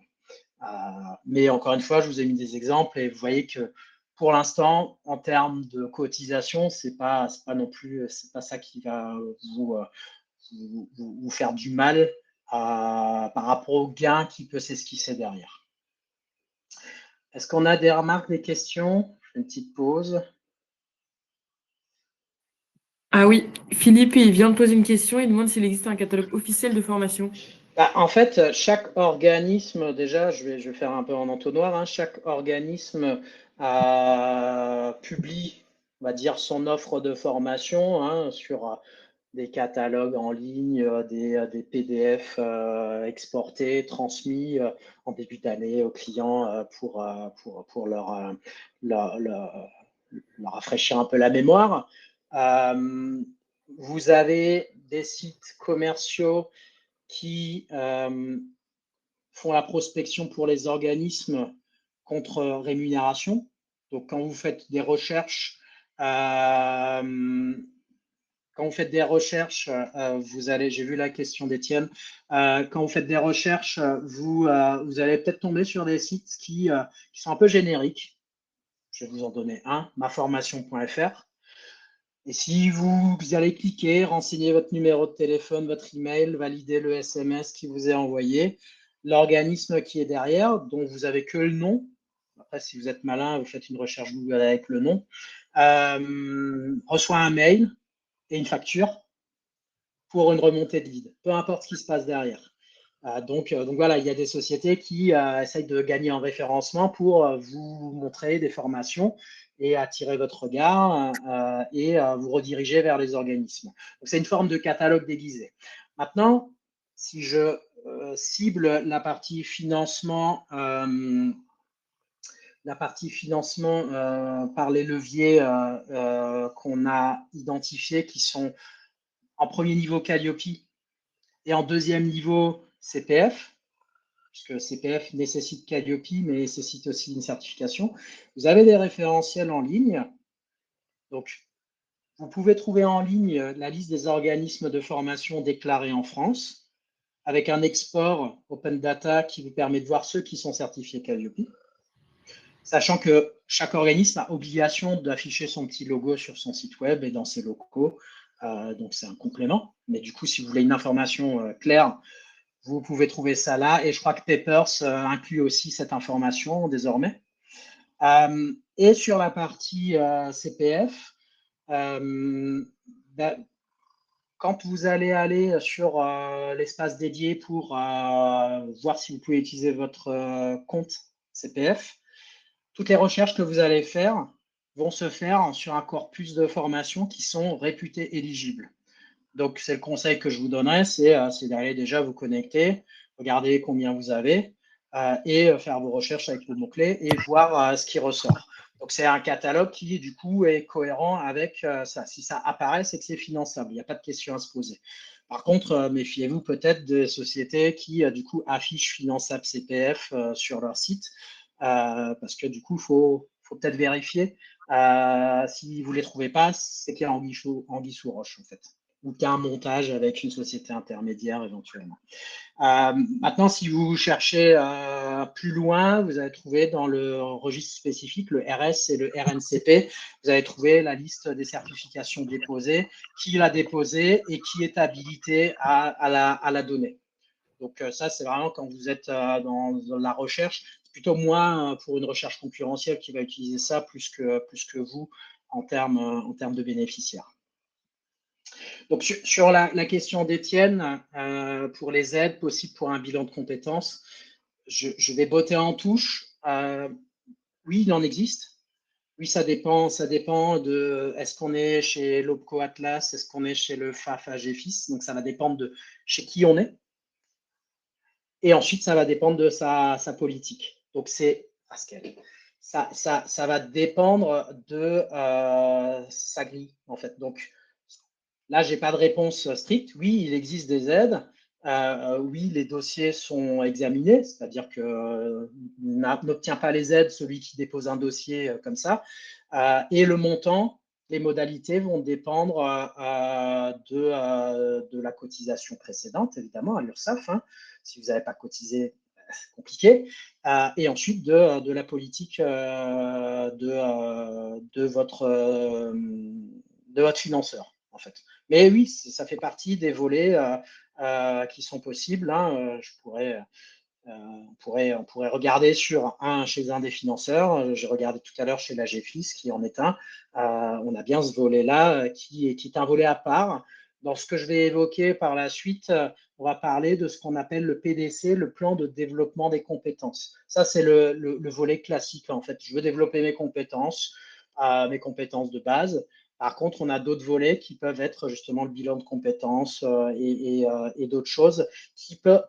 Mais encore une fois, je vous ai mis des exemples et vous voyez que pour l'instant, en termes de cotisation, c'est pas non plus, c'est pas ça qui va vous faire du mal par rapport au gain qui peut s'esquisser derrière. Est-ce qu'on a des remarques, des questions? Je fais une petite pause. Ah oui, Philippe, il vient de poser une question. Il demande s'il existe un catalogue officiel de formation. En fait, chaque organisme, déjà, je vais faire un peu en entonnoir, hein, chaque organisme publie, on va dire, son offre de formation hein, sur des catalogues en ligne, des PDF exportés, transmis en début d'année aux clients pour leur rafraîchir un peu la mémoire. Vous avez des sites commerciaux qui font la prospection pour les organismes contre rémunération. Donc, quand vous faites des recherches, vous allez, j'ai vu la question d'Étienne, quand vous faites des recherches, vous allez peut-être tomber sur des sites qui sont un peu génériques. Je vais vous en donner un, maformation.fr. Et si vous allez cliquer, renseigner votre numéro de téléphone, votre email, valider le SMS qui vous est envoyé, l'organisme qui est derrière, dont vous n'avez que le nom, après si vous êtes malin, vous faites une recherche Google avec le nom, reçoit un mail et une facture pour une remontée de lead, peu importe ce qui se passe derrière. Donc voilà, il y a des sociétés qui essayent de gagner en référencement pour vous montrer des formations et attirer votre regard et vous rediriger vers les organismes. Donc c'est une forme de catalogue déguisé. Maintenant, si je cible la partie financement par les leviers qu'on a identifiés qui sont en premier niveau Calliope et en deuxième niveau CPF, puisque CPF nécessite Calliope, mais nécessite aussi une certification. Vous avez des référentiels en ligne. Donc, vous pouvez trouver en ligne la liste des organismes de formation déclarés en France, avec un export Open Data qui vous permet de voir ceux qui sont certifiés Calliope, sachant que chaque organisme a obligation d'afficher son petit logo sur son site web et dans ses locaux. Donc, c'est un complément. Mais du coup, si vous voulez une information claire, vous pouvez trouver ça là. Et je crois que Papers inclut aussi cette information désormais. Et sur la partie CPF, quand vous allez aller sur l'espace dédié pour voir si vous pouvez utiliser votre compte CPF, toutes les recherches que vous allez faire vont se faire sur un corpus de formations qui sont réputés éligibles. Donc, c'est le conseil que je vous donnerais, c'est d'aller déjà vous connecter, regarder combien vous avez et faire vos recherches avec le mot-clé et voir ce qui ressort. Donc, c'est un catalogue qui, du coup, est cohérent avec ça. Si ça apparaît, c'est que c'est finançable. Il n'y a pas de question à se poser. Par contre, méfiez-vous peut-être des sociétés qui, du coup, affichent finançable CPF sur leur site parce que, du coup, il faut peut-être vérifier. Si vous ne les trouvez pas, c'est qu'il y a anguille sous roche, en fait, ou qu'il y a un montage avec une société intermédiaire éventuellement. Maintenant, si vous cherchez plus loin, vous allez trouver dans le registre spécifique, le RS et le RNCP, vous allez trouver la liste des certifications déposées, qui l'a déposée et qui est habilité à la donner. Donc ça, c'est vraiment quand vous êtes dans la recherche, c'est plutôt moi pour une recherche concurrentielle qui va utiliser ça plus que vous en termes de bénéficiaires. Donc, sur la question d'Étienne, pour les aides possibles pour un bilan de compétences, je vais botter en touche. Oui, il en existe. Oui, ça dépend de est-ce qu'on est chez l'OPCO Atlas, est-ce qu'on est chez le FAF AGFIS. Donc, ça va dépendre de chez qui on est. Et ensuite, ça va dépendre de sa politique. Donc, c'est ça va dépendre de sa grille, en fait. Donc, là, je n'ai pas de réponse stricte. Oui, il existe des aides. Oui, les dossiers sont examinés, c'est-à-dire que n'obtient pas les aides celui qui dépose un dossier comme ça. Et le montant, les modalités vont dépendre de la cotisation précédente, évidemment, à l'URSSAF. Hein. Si vous n'avez pas cotisé, c'est compliqué. Et ensuite de la politique de votre financeur, en fait. Mais oui, ça fait partie des volets qui sont possibles. Hein. On pourrait regarder chez un des financeurs. J'ai regardé tout à l'heure chez la GFIS, qui en est un. On a bien ce volet-là, qui est un volet à part. Dans ce que je vais évoquer par la suite, on va parler de ce qu'on appelle le PDC, le plan de développement des compétences. Ça, c'est le volet classique, en fait. Je veux développer mes compétences de base. Par contre, on a d'autres volets qui peuvent être justement le bilan de compétences et d'autres choses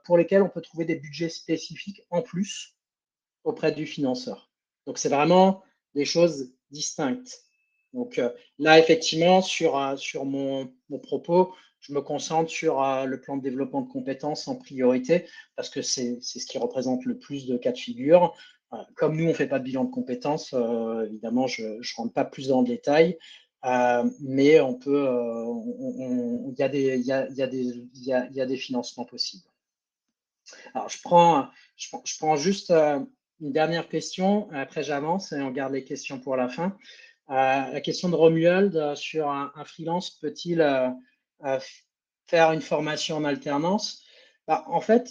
pour lesquels on peut trouver des budgets spécifiques en plus auprès du financeur. Donc, c'est vraiment des choses distinctes. Donc là, effectivement, sur mon propos, je me concentre sur le plan de développement de compétences en priorité parce que c'est ce qui représente le plus de cas de figure. Comme nous, on ne fait pas de bilan de compétences, évidemment, je ne rentre pas plus dans le détail, mais on peut, il y a des financements possibles. Alors, je prends juste une dernière question, après j'avance et on garde les questions pour la fin. La question de Romuald sur un freelance peut-il faire une formation en alternance? En fait,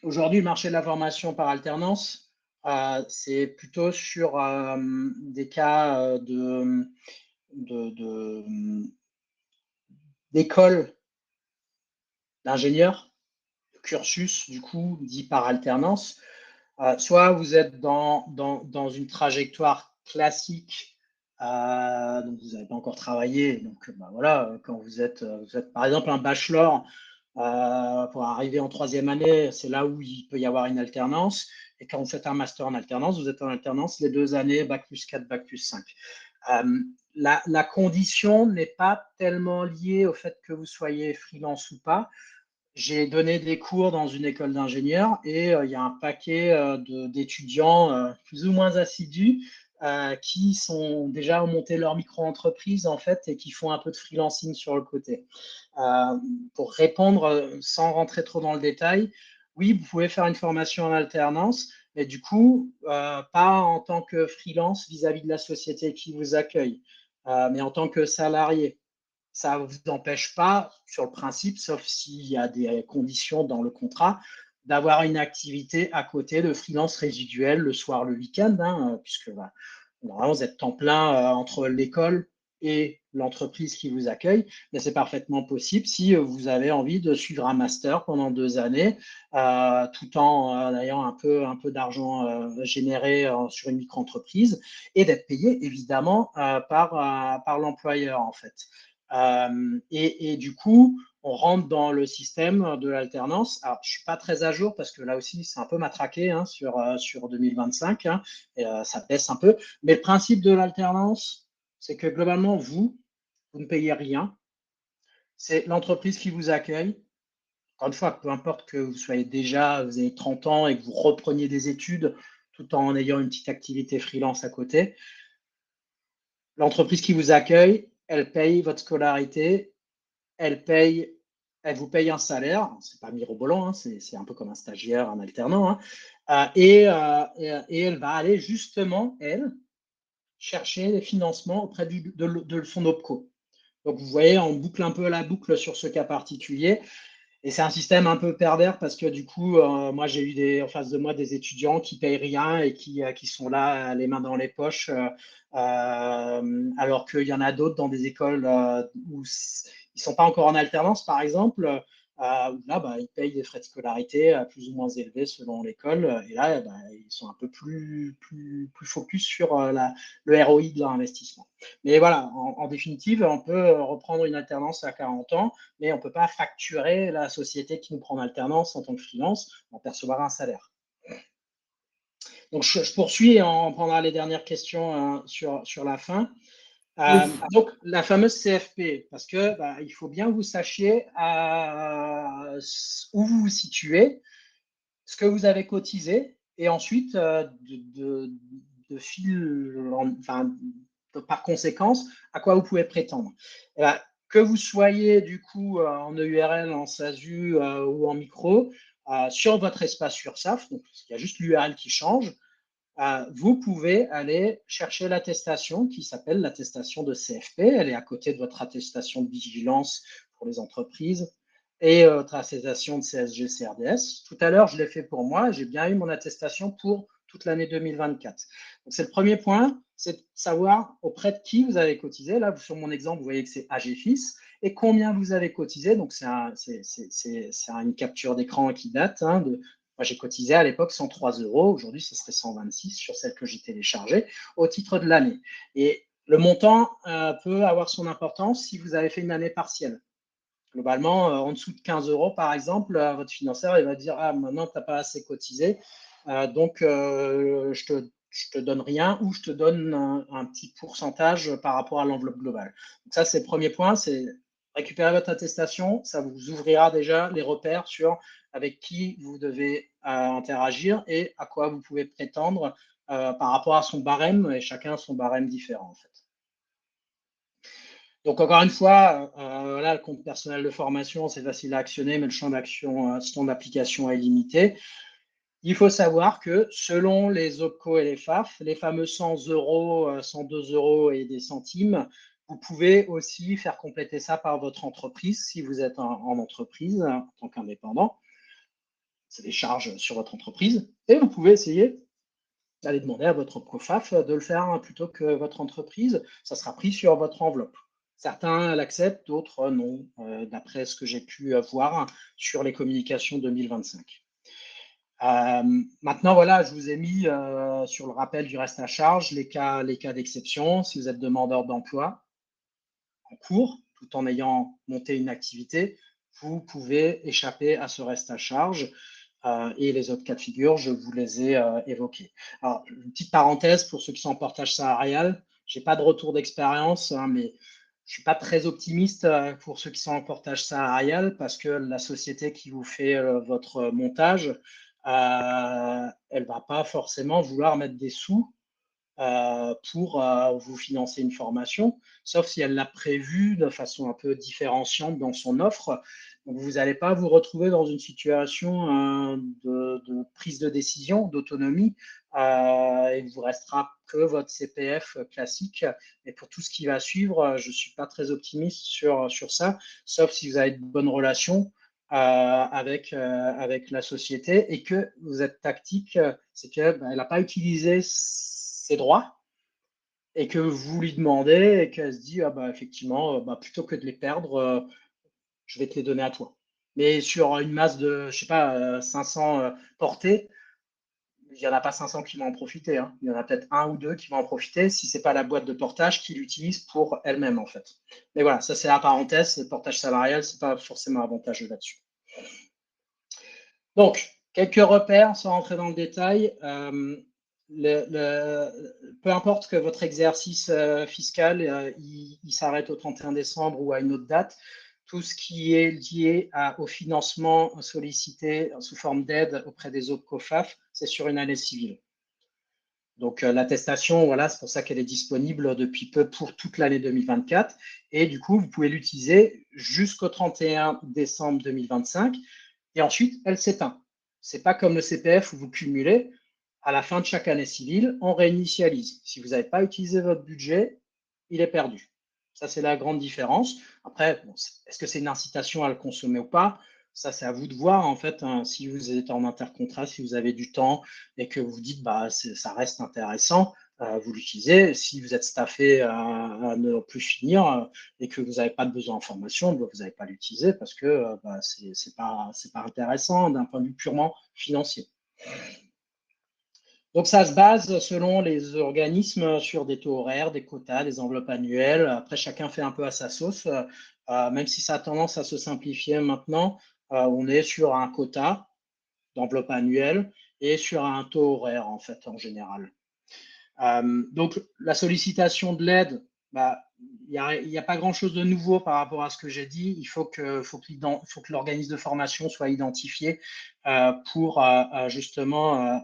aujourd'hui, le marché de la formation par alternance, c'est plutôt sur des cas d'école d'ingénieurs, cursus, du coup, dit par alternance. Soit vous êtes dans une trajectoire classique, donc vous n'avez pas encore travaillé. Donc, voilà, quand vous êtes par exemple un bachelor, pour arriver en troisième année, c'est là où il peut y avoir une alternance. Et quand vous faites un master en alternance, vous êtes en alternance les 2 années, bac+4, bac+5. La condition n'est pas tellement liée au fait que vous soyez freelance ou pas. J'ai donné des cours dans une école d'ingénieurs et il y a un paquet d'étudiants plus ou moins assidus qui sont déjà monté leur micro-entreprise en fait et qui font un peu de freelancing sur le côté. Pour répondre sans rentrer trop dans le détail, oui, vous pouvez faire une formation en alternance, mais du coup, pas en tant que freelance vis-à-vis de la société qui vous accueille, mais en tant que salarié. Ça ne vous empêche pas, sur le principe, sauf s'il y a des conditions dans le contrat, d'avoir une activité à côté de freelance résiduel le soir, le week-end, hein, puisque normalement, vous êtes temps plein entre l'école et l'entreprise qui vous accueille, mais c'est parfaitement possible si vous avez envie de suivre un master pendant 2 années, tout en ayant un peu d'argent généré sur une micro-entreprise et d'être payé évidemment par l'employeur en fait. Et du coup, on rentre dans le système de l'alternance. Alors, je ne suis pas très à jour parce que là aussi, c'est un peu matraqué hein, sur 2025. Hein, et, ça baisse un peu. Mais le principe de l'alternance, c'est que globalement, vous ne payez rien. C'est l'entreprise qui vous accueille. Encore une fois, peu importe que vous vous avez 30 ans et que vous repreniez des études tout en ayant une petite activité freelance à côté. L'entreprise qui vous accueille, elle paye votre scolarité, elle vous paye un salaire, c'est pas mirobolant, hein, c'est un peu comme un stagiaire, un alternant, hein, et elle va aller justement, elle, chercher les financements auprès de son OPCO. Donc vous voyez, on boucle un peu la boucle sur ce cas particulier. Et c'est un système un peu pervers parce que du coup, moi, j'ai eu en face de moi des étudiants qui payent rien et qui sont là, les mains dans les poches, alors qu'il y en a d'autres dans des écoles où ils ne sont pas encore en alternance, par exemple, où là, ils payent des frais de scolarité plus ou moins élevés selon l'école. Et là, ils sont un peu plus focus sur le ROI de leur investissement. Mais voilà, en définitive, on peut reprendre une alternance à 40 ans mais on ne peut pas facturer la société qui nous prend en alternance en tant que freelance en percevoir un salaire. Donc, je poursuis et on prendra les dernières questions sur la fin. Oui. Donc, la fameuse CFP, parce que il faut bien que vous sachiez où vous vous situez, ce que vous avez cotisé, et ensuite, de fil, enfin, par conséquence, à quoi vous pouvez prétendre. Et que vous soyez du coup en EURL, en SASU ou en micro, sur votre espace URSAF, donc il y a juste l'URL qui change, vous pouvez aller chercher l'attestation qui s'appelle l'attestation de CFP. Elle est à côté de votre attestation de vigilance pour les entreprises et votre attestation de CSG-CRDS. Tout à l'heure, je l'ai fait pour moi. J'ai bien eu mon attestation pour toute l'année 2024. Donc, c'est le premier point, c'est de savoir auprès de qui vous avez cotisé. Là, sur mon exemple, vous voyez que c'est AGFIS et combien vous avez cotisé. Donc, c'est une capture d'écran qui date moi, j'ai cotisé à l'époque 103 euros. Aujourd'hui, ce serait 126 sur celle que j'ai téléchargée au titre de l'année. Et le montant peut avoir son importance si vous avez fait une année partielle. Globalement, en dessous de 15 euros, par exemple, votre financeur il va dire ah, maintenant, tu n'as pas assez cotisé, donc je te donne rien ou je te donne un petit pourcentage par rapport à l'enveloppe globale. Donc ça, c'est le premier point, c'est récupérer votre attestation, ça vous ouvrira déjà les repères sur avec qui vous devez interagir et à quoi vous pouvez prétendre par rapport à son barème, et chacun a son barème différent en fait. Donc, encore une fois, là, le compte personnel de formation, c'est facile à actionner, mais le champ d'action, champ d'application est limité. Il faut savoir que selon les OPCO et les FAF, les fameux 100 euros, 102 euros et des centimes, vous pouvez aussi faire compléter ça par votre entreprise si vous êtes en entreprise en tant qu'indépendant. C'est des charges sur votre entreprise. Et vous pouvez essayer d'aller demander à votre COFAF de le faire plutôt que votre entreprise. Ça sera pris sur votre enveloppe. Certains l'acceptent, d'autres non, d'après ce que j'ai pu voir sur les communications 2025. Maintenant, voilà, je vous ai mis sur le rappel du reste à charge les cas d'exception. Si vous êtes demandeur d'emploi en cours, tout en ayant monté une activité, vous pouvez échapper à ce reste à charge. Et les autres cas de figure, je vous les ai évoqués. Alors, une petite parenthèse pour ceux qui sont en portage salarial, je n'ai pas de retour d'expérience, mais je ne suis pas très optimiste pour ceux qui sont en portage salarial parce que la société qui vous fait votre montage, elle ne va pas forcément vouloir mettre des sous pour vous financer une formation, sauf si elle l'a prévu de façon un peu différenciante dans son offre. Donc, vous n'allez pas vous retrouver dans une situation de prise de décision, d'autonomie. Il ne vous restera que votre CPF classique. Et pour tout ce qui va suivre, je ne suis pas très optimiste sur ça, sauf si vous avez de bonnes relations avec la société et que vous êtes tactique, c'est qu'elle n'a pas utilisé ses droits et que vous lui demandez et qu'elle se dit ah effectivement plutôt que de les perdre je vais te les donner à toi, mais sur une masse de je sais pas 500 portées, il n'y en a pas 500 qui vont en profiter, hein. Il y en a peut-être un ou deux qui vont en profiter si c'est pas la boîte de portage qui l'utilise pour elle-même en fait. Mais voilà, ça c'est la parenthèse, le portage salarial c'est pas forcément avantageux là-dessus. Donc quelques repères sans rentrer dans le détail. Peu importe que votre exercice fiscal il s'arrête au 31 décembre ou à une autre date, tout ce qui est lié au financement sollicité sous forme d'aide auprès des OPCO-FAF, c'est sur une année civile. Donc l'attestation, voilà, c'est pour ça qu'elle est disponible depuis peu pour toute l'année 2024. Et du coup, vous pouvez l'utiliser jusqu'au 31 décembre 2025. Et ensuite, elle s'éteint. Ce n'est pas comme le CPF où vous cumulez. À la fin de chaque année civile, on réinitialise. Si vous n'avez pas utilisé votre budget, il est perdu. Ça, c'est la grande différence. Après, bon, est-ce que c'est une incitation à le consommer ou pas? Ça, c'est à vous de voir, en fait, hein, si vous êtes en intercontrat, si vous avez du temps et que vous dites, ça reste intéressant, vous l'utilisez. Si vous êtes staffé à ne plus finir et que vous n'avez pas de besoin en formation, vous n'allez pas l'utiliser parce que c'est pas intéressant d'un point de vue purement financier. Donc, ça se base selon les organismes sur des taux horaires, des quotas, des enveloppes annuelles. Après, chacun fait un peu à sa sauce. Même si ça a tendance à se simplifier maintenant, on est sur un quota d'enveloppe annuelle et sur un taux horaire, en fait, en général. Donc, la sollicitation de l'aide, bah, il n'y a pas grand-chose de nouveau par rapport à ce que j'ai dit. Il faut que l'organisme de formation soit identifié pour justement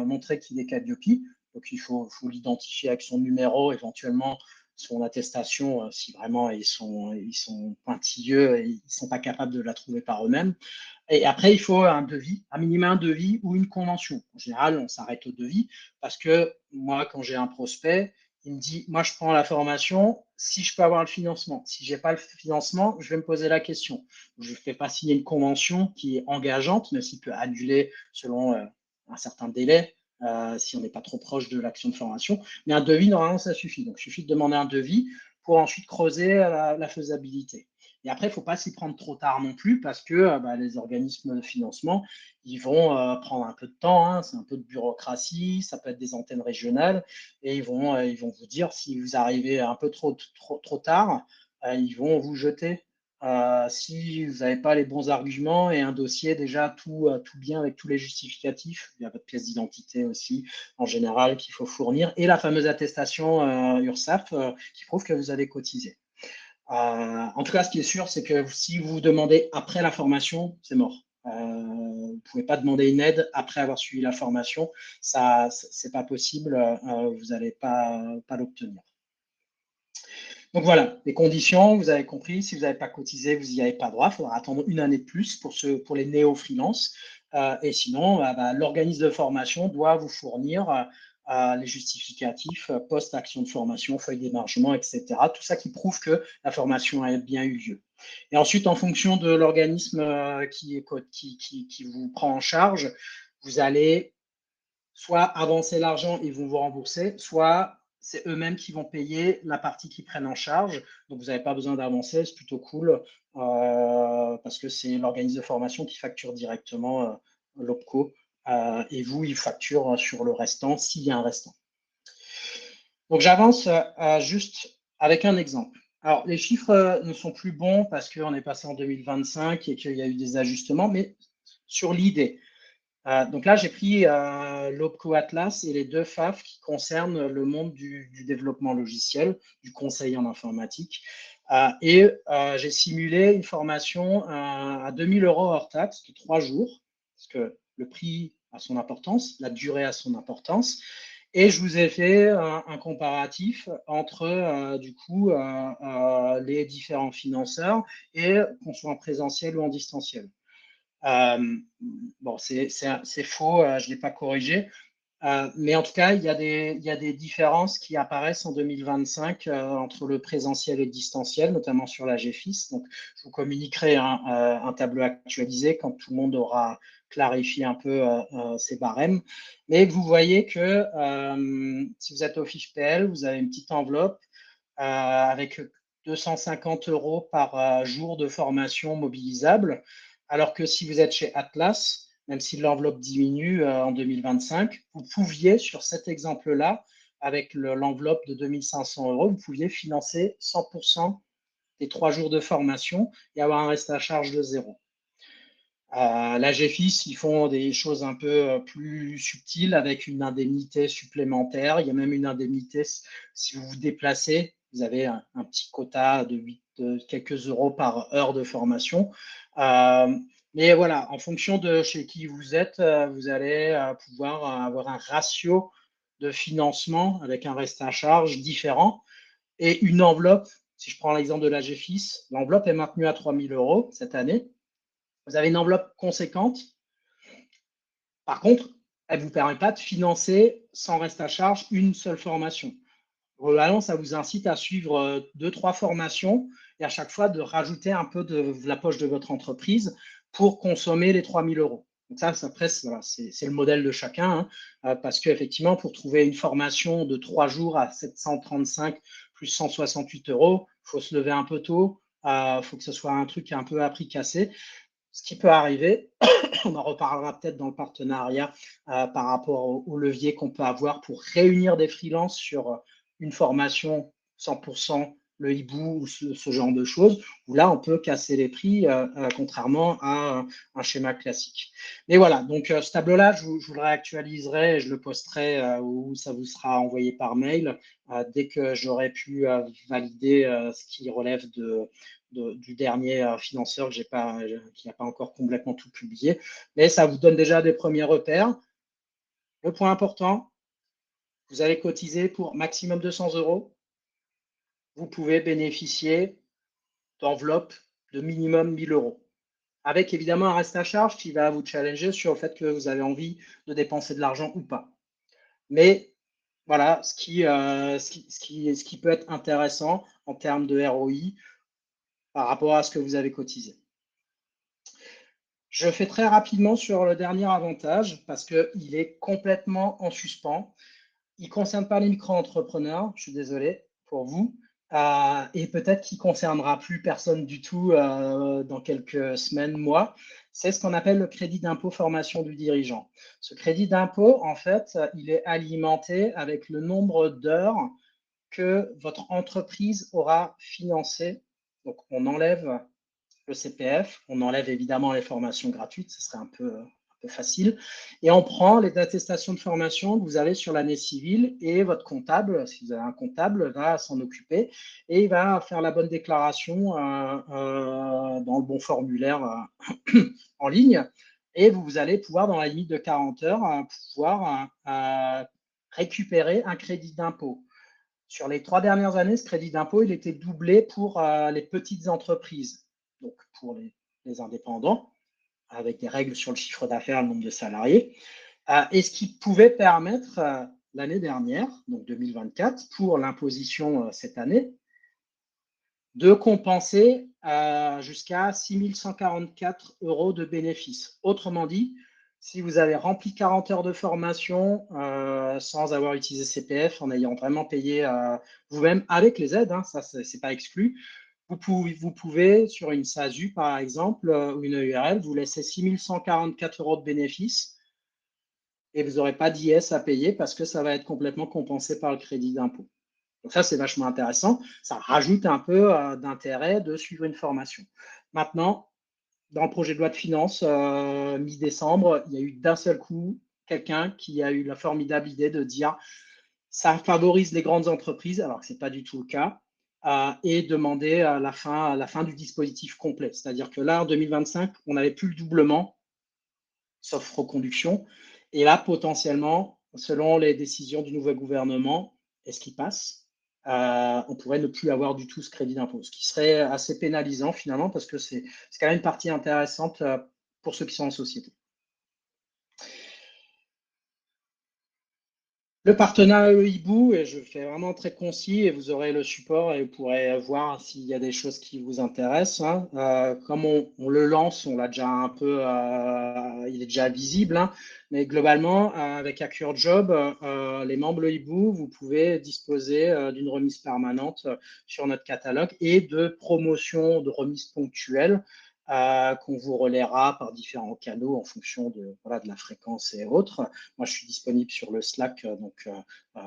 montrer qu'il est Calliope. Donc, il faut l'identifier avec son numéro, éventuellement son attestation, si vraiment ils sont pointilleux et ils ne sont pas capables de la trouver par eux-mêmes. Et après, il faut un devis, un minimum un devis ou une convention. En général, on s'arrête au devis parce que moi, quand j'ai un prospect, il me dit, moi, je prends la formation si je peux avoir le financement. Si je n'ai pas le financement, je vais me poser la question. Je ne fais pas signer une convention qui est engageante, mais s'il peut annuler selon un certain délai, si on n'est pas trop proche de l'action de formation. Mais un devis, normalement, ça suffit. Donc, il suffit de demander un devis pour ensuite creuser la faisabilité. Et après, il ne faut pas s'y prendre trop tard non plus parce que les organismes de financement, ils vont prendre un peu de temps, hein, c'est un peu de bureaucratie, ça peut être des antennes régionales, et ils vont vous dire si vous arrivez un peu trop tard, ils vont vous jeter. Si vous n'avez pas les bons arguments et un dossier déjà tout bien avec tous les justificatifs, il y a votre pièce d'identité aussi en général qu'il faut fournir, et la fameuse attestation URSSAF qui prouve que vous avez cotisé. En tout cas, ce qui est sûr, c'est que si vous demandez après la formation, c'est mort. Vous ne pouvez pas demander une aide après avoir suivi la formation. Ça, c'est pas possible. Vous n'allez pas l'obtenir. Donc voilà, les conditions, vous avez compris. Si vous n'avez pas cotisé, vous n'y avez pas droit. Il faudra attendre une année de plus pour les néo-freelance. Et sinon, l'organisme de formation doit vous fournir les justificatifs post-action de formation, feuille d'émargement, etc. Tout ça qui prouve que la formation a bien eu lieu. Et ensuite, en fonction de l'organisme qui vous prend en charge, vous allez soit avancer l'argent, ils vont vous rembourser, soit c'est eux-mêmes qui vont payer la partie qu'ils prennent en charge. Donc, vous n'avez pas besoin d'avancer, c'est plutôt cool parce que c'est l'organisme de formation qui facture directement l'OPCO et vous, il facture sur le restant s'il y a un restant. Donc, j'avance juste avec un exemple. Alors, les chiffres ne sont plus bons parce qu'on est passé en 2025 et qu'il y a eu des ajustements, mais sur l'idée. Donc là, j'ai pris l'OPCO Atlas et les deux FAF qui concernent le monde du développement logiciel, du conseil en informatique. Et j'ai simulé une formation à 2 000 € hors taxe de 3 jours, parce que le prix a son importance, la durée a son importance. Et je vous ai fait un comparatif entre du coup les différents financeurs et qu'on soit en présentiel ou en distanciel. Bon, c'est faux, je ne l'ai pas corrigé. Mais en tout cas, il y a des différences qui apparaissent en 2025 entre le présentiel et le distanciel, notamment sur la GFIS. Donc, je vous communiquerai un tableau actualisé quand tout le monde aura clarifié un peu ces barèmes. Mais vous voyez que si vous êtes au FIFPL, vous avez une petite enveloppe avec 250 € par jour de formation mobilisable. Alors que si vous êtes chez Atlas, même si l'enveloppe diminue en 2025, vous pouviez, sur cet exemple-là, avec l'enveloppe de 2 500 €, vous pouviez financer 100% des 3 jours de formation et avoir un reste à charge de 0. La GFIS, ils font des choses un peu plus subtiles avec une indemnité supplémentaire. Il y a même une indemnité si vous vous déplacez. Vous avez un petit quota de quelques euros par heure de formation. Mais voilà, en fonction de chez qui vous êtes, vous allez pouvoir avoir un ratio de financement avec un reste à charge différent et une enveloppe. Si je prends l'exemple de la GFIS, l'enveloppe est maintenue à 3 000 € cette année. Vous avez une enveloppe conséquente. Par contre, elle ne vous permet pas de financer sans reste à charge une seule formation. Globalement, ça vous incite à suivre 2-3 formations et à chaque fois de rajouter un peu de la poche de votre entreprise pour consommer les 3 000 €. Donc ça, après, voilà, c'est le modèle de chacun, hein, parce qu'effectivement, pour trouver une formation de 3 jours à 735 plus 168 €, il faut se lever un peu tôt, il faut que ce soit un truc un peu à prix cassé. Ce qui peut arriver, on en reparlera peut-être dans le partenariat par rapport au levier qu'on peut avoir pour réunir des freelances sur une formation 100% le hibou ou ce genre de choses, où là, on peut casser les prix, contrairement à un schéma classique. Mais voilà, donc ce tableau-là, je vous le réactualiserai et je le posterai ou ça vous sera envoyé par mail dès que j'aurai pu valider ce qui relève du dernier financeur qui n'a pas encore complètement tout publié. Mais ça vous donne déjà des premiers repères. Le point important, vous allez cotiser pour maximum 200 euros. Vous pouvez bénéficier d'enveloppes de minimum 1000 euros. Avec évidemment un reste à charge qui va vous challenger sur le fait que vous avez envie de dépenser de l'argent ou pas. Mais voilà ce qui peut être intéressant en termes de ROI par rapport à ce que vous avez cotisé. Je fais très rapidement sur le dernier avantage parce qu'il est complètement en suspens. Il ne concerne pas les micro-entrepreneurs, je suis désolé pour vous, et peut-être qu'il ne concernera plus personne du tout dans quelques semaines, mois. C'est ce qu'on appelle le crédit d'impôt formation du dirigeant. Ce crédit d'impôt, en fait, il est alimenté avec le nombre d'heures que votre entreprise aura financé. Donc, on enlève le CPF, on enlève évidemment les formations gratuites, ce serait un peu facile, et on prend les attestations de formation que vous avez sur l'année civile et votre comptable, si vous avez un comptable, va s'en occuper et il va faire la bonne déclaration dans le bon formulaire en ligne et vous allez pouvoir, dans la limite de 40 heures, pouvoir récupérer un crédit d'impôt. Sur les 3 dernières années, ce crédit d'impôt, il était doublé pour les petites entreprises, donc pour les indépendants, avec des règles sur le chiffre d'affaires, le nombre de salariés, et ce qui pouvait permettre l'année dernière, donc 2024, pour l'imposition cette année, de compenser jusqu'à 6 144 euros de bénéfices. Autrement dit, si vous avez rempli 40 heures de formation sans avoir utilisé CPF, en ayant vraiment payé vous-même avec les aides, hein, ça c'est pas exclu, vous pouvez, sur une SASU par exemple, ou une URL, vous laisser 6 144 euros de bénéfices et vous n'aurez pas d'IS à payer parce que ça va être complètement compensé par le crédit d'impôt. Donc ça, c'est vachement intéressant. Ça rajoute un peu d'intérêt de suivre une formation. Maintenant, dans le projet de loi de finances, mi-décembre, il y a eu d'un seul coup quelqu'un qui a eu la formidable idée de dire ça favorise les grandes entreprises, alors que ce n'est pas du tout le cas, et demander à la fin du dispositif complet. C'est-à-dire que là, en 2025, on n'avait plus le doublement, sauf reconduction. Et là, potentiellement, selon les décisions du nouveau gouvernement, est-ce qu'il passe on pourrait ne plus avoir du tout ce crédit d'impôt, ce qui serait assez pénalisant finalement, parce que c'est quand même une partie intéressante pour ceux qui sont en société. Le partenariat Hibou, et je fais vraiment très concis, et vous aurez le support et vous pourrez voir s'il y a des choses qui vous intéressent. Hein. Comme on le lance, on l'a déjà un peu, il est déjà visible, hein, mais globalement, avec AccureJob, les membres Hibou, vous pouvez disposer d'une remise permanente sur notre catalogue et de promotions de remises ponctuelles qu'on vous relaiera par différents canaux en fonction de la fréquence et autres. Moi, je suis disponible sur le Slack, donc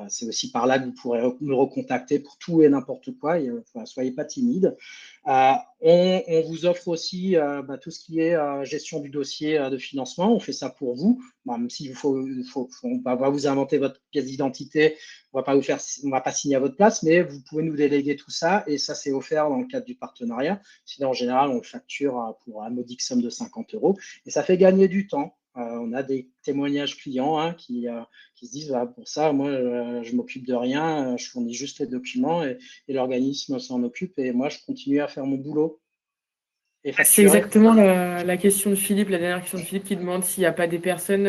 c'est aussi par là que vous pourrez me recontacter pour tout et n'importe quoi. Et, soyez pas timide. On vous offre aussi tout ce qui est gestion du dossier de financement. On fait ça pour vous. Même s'il on va vous inventer votre pièce d'identité, on va pas signer à votre place, mais vous pouvez nous déléguer tout ça et ça c'est offert dans le cadre du partenariat. Sinon, en général, on le facture pour un modique somme de 50 euros et ça fait gagner du temps. On a des témoignages clients hein, qui se disent pour ça, moi, je m'occupe de rien, je fournis juste les documents et l'organisme s'en occupe et moi, je continue à faire mon boulot. C'est exactement la question de Philippe, la dernière question de Philippe qui demande s'il n'y a pas des personnes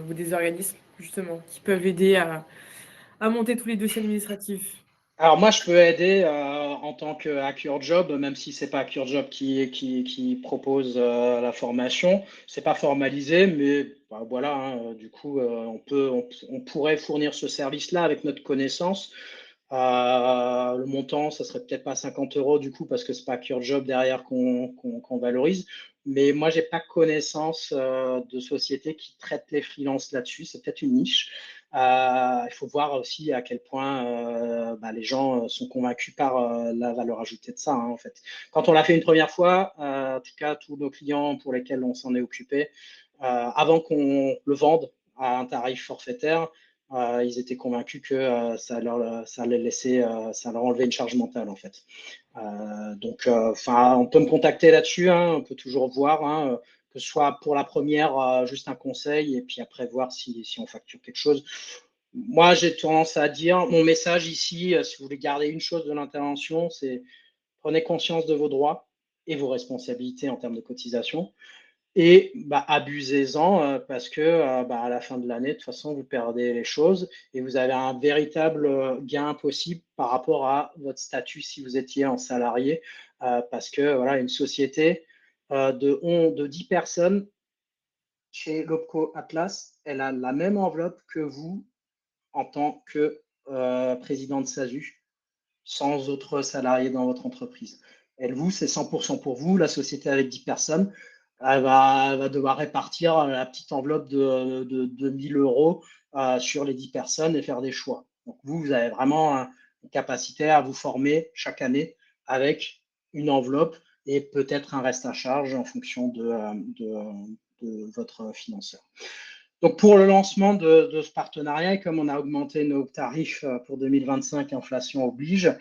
ou des organismes justement qui peuvent aider à monter tous les dossiers administratifs. Alors moi, je peux aider en tant que AccureJob, même si c'est pas AccureJob qui propose la formation. C'est pas formalisé, mais voilà. Hein, du coup, on pourrait fournir ce service-là avec notre connaissance. Le montant, ça serait peut-être pas 50 euros du coup parce que c'est pas AccureJob derrière qu'on valorise, mais moi, j'ai pas connaissance de sociétés qui traitent les freelances là-dessus. C'est peut-être une niche. Il faut voir aussi à quel point les gens sont convaincus par la valeur ajoutée de ça, hein, en fait. Quand on l'a fait une première fois, en tout cas, tous nos clients pour lesquels on s'en est occupé, avant qu'on le vende à un tarif forfaitaire, ils étaient convaincus que ça allait laisser, ça leur enlever une charge mentale, en fait. On peut me contacter là-dessus, hein, on peut toujours voir, hein, que ce soit pour la première, juste un conseil, et puis après voir si on facture quelque chose. Moi, j'ai tendance à dire, mon message ici, si vous voulez garder une chose de l'intervention, c'est prenez conscience de vos droits et vos responsabilités en termes de cotisation. Et abusez-en parce que à la fin de l'année, de toute façon, vous perdez les choses et vous avez un véritable gain possible par rapport à votre statut si vous étiez en salarié. Parce que voilà, une société de 10 personnes chez Lopco Atlas, elle a la même enveloppe que vous en tant que président de SASU, sans autres salariés dans votre entreprise. Vous, c'est 100% pour vous. La société avec 10 personnes, elle va devoir répartir la petite enveloppe de 1000 euros sur les 10 personnes et faire des choix. Donc, vous avez vraiment une capacité à vous former chaque année avec une enveloppe et peut-être un reste à charge en fonction de votre financeur. Donc, pour le lancement de ce partenariat, et comme on a augmenté nos tarifs pour 2025, inflation oblige,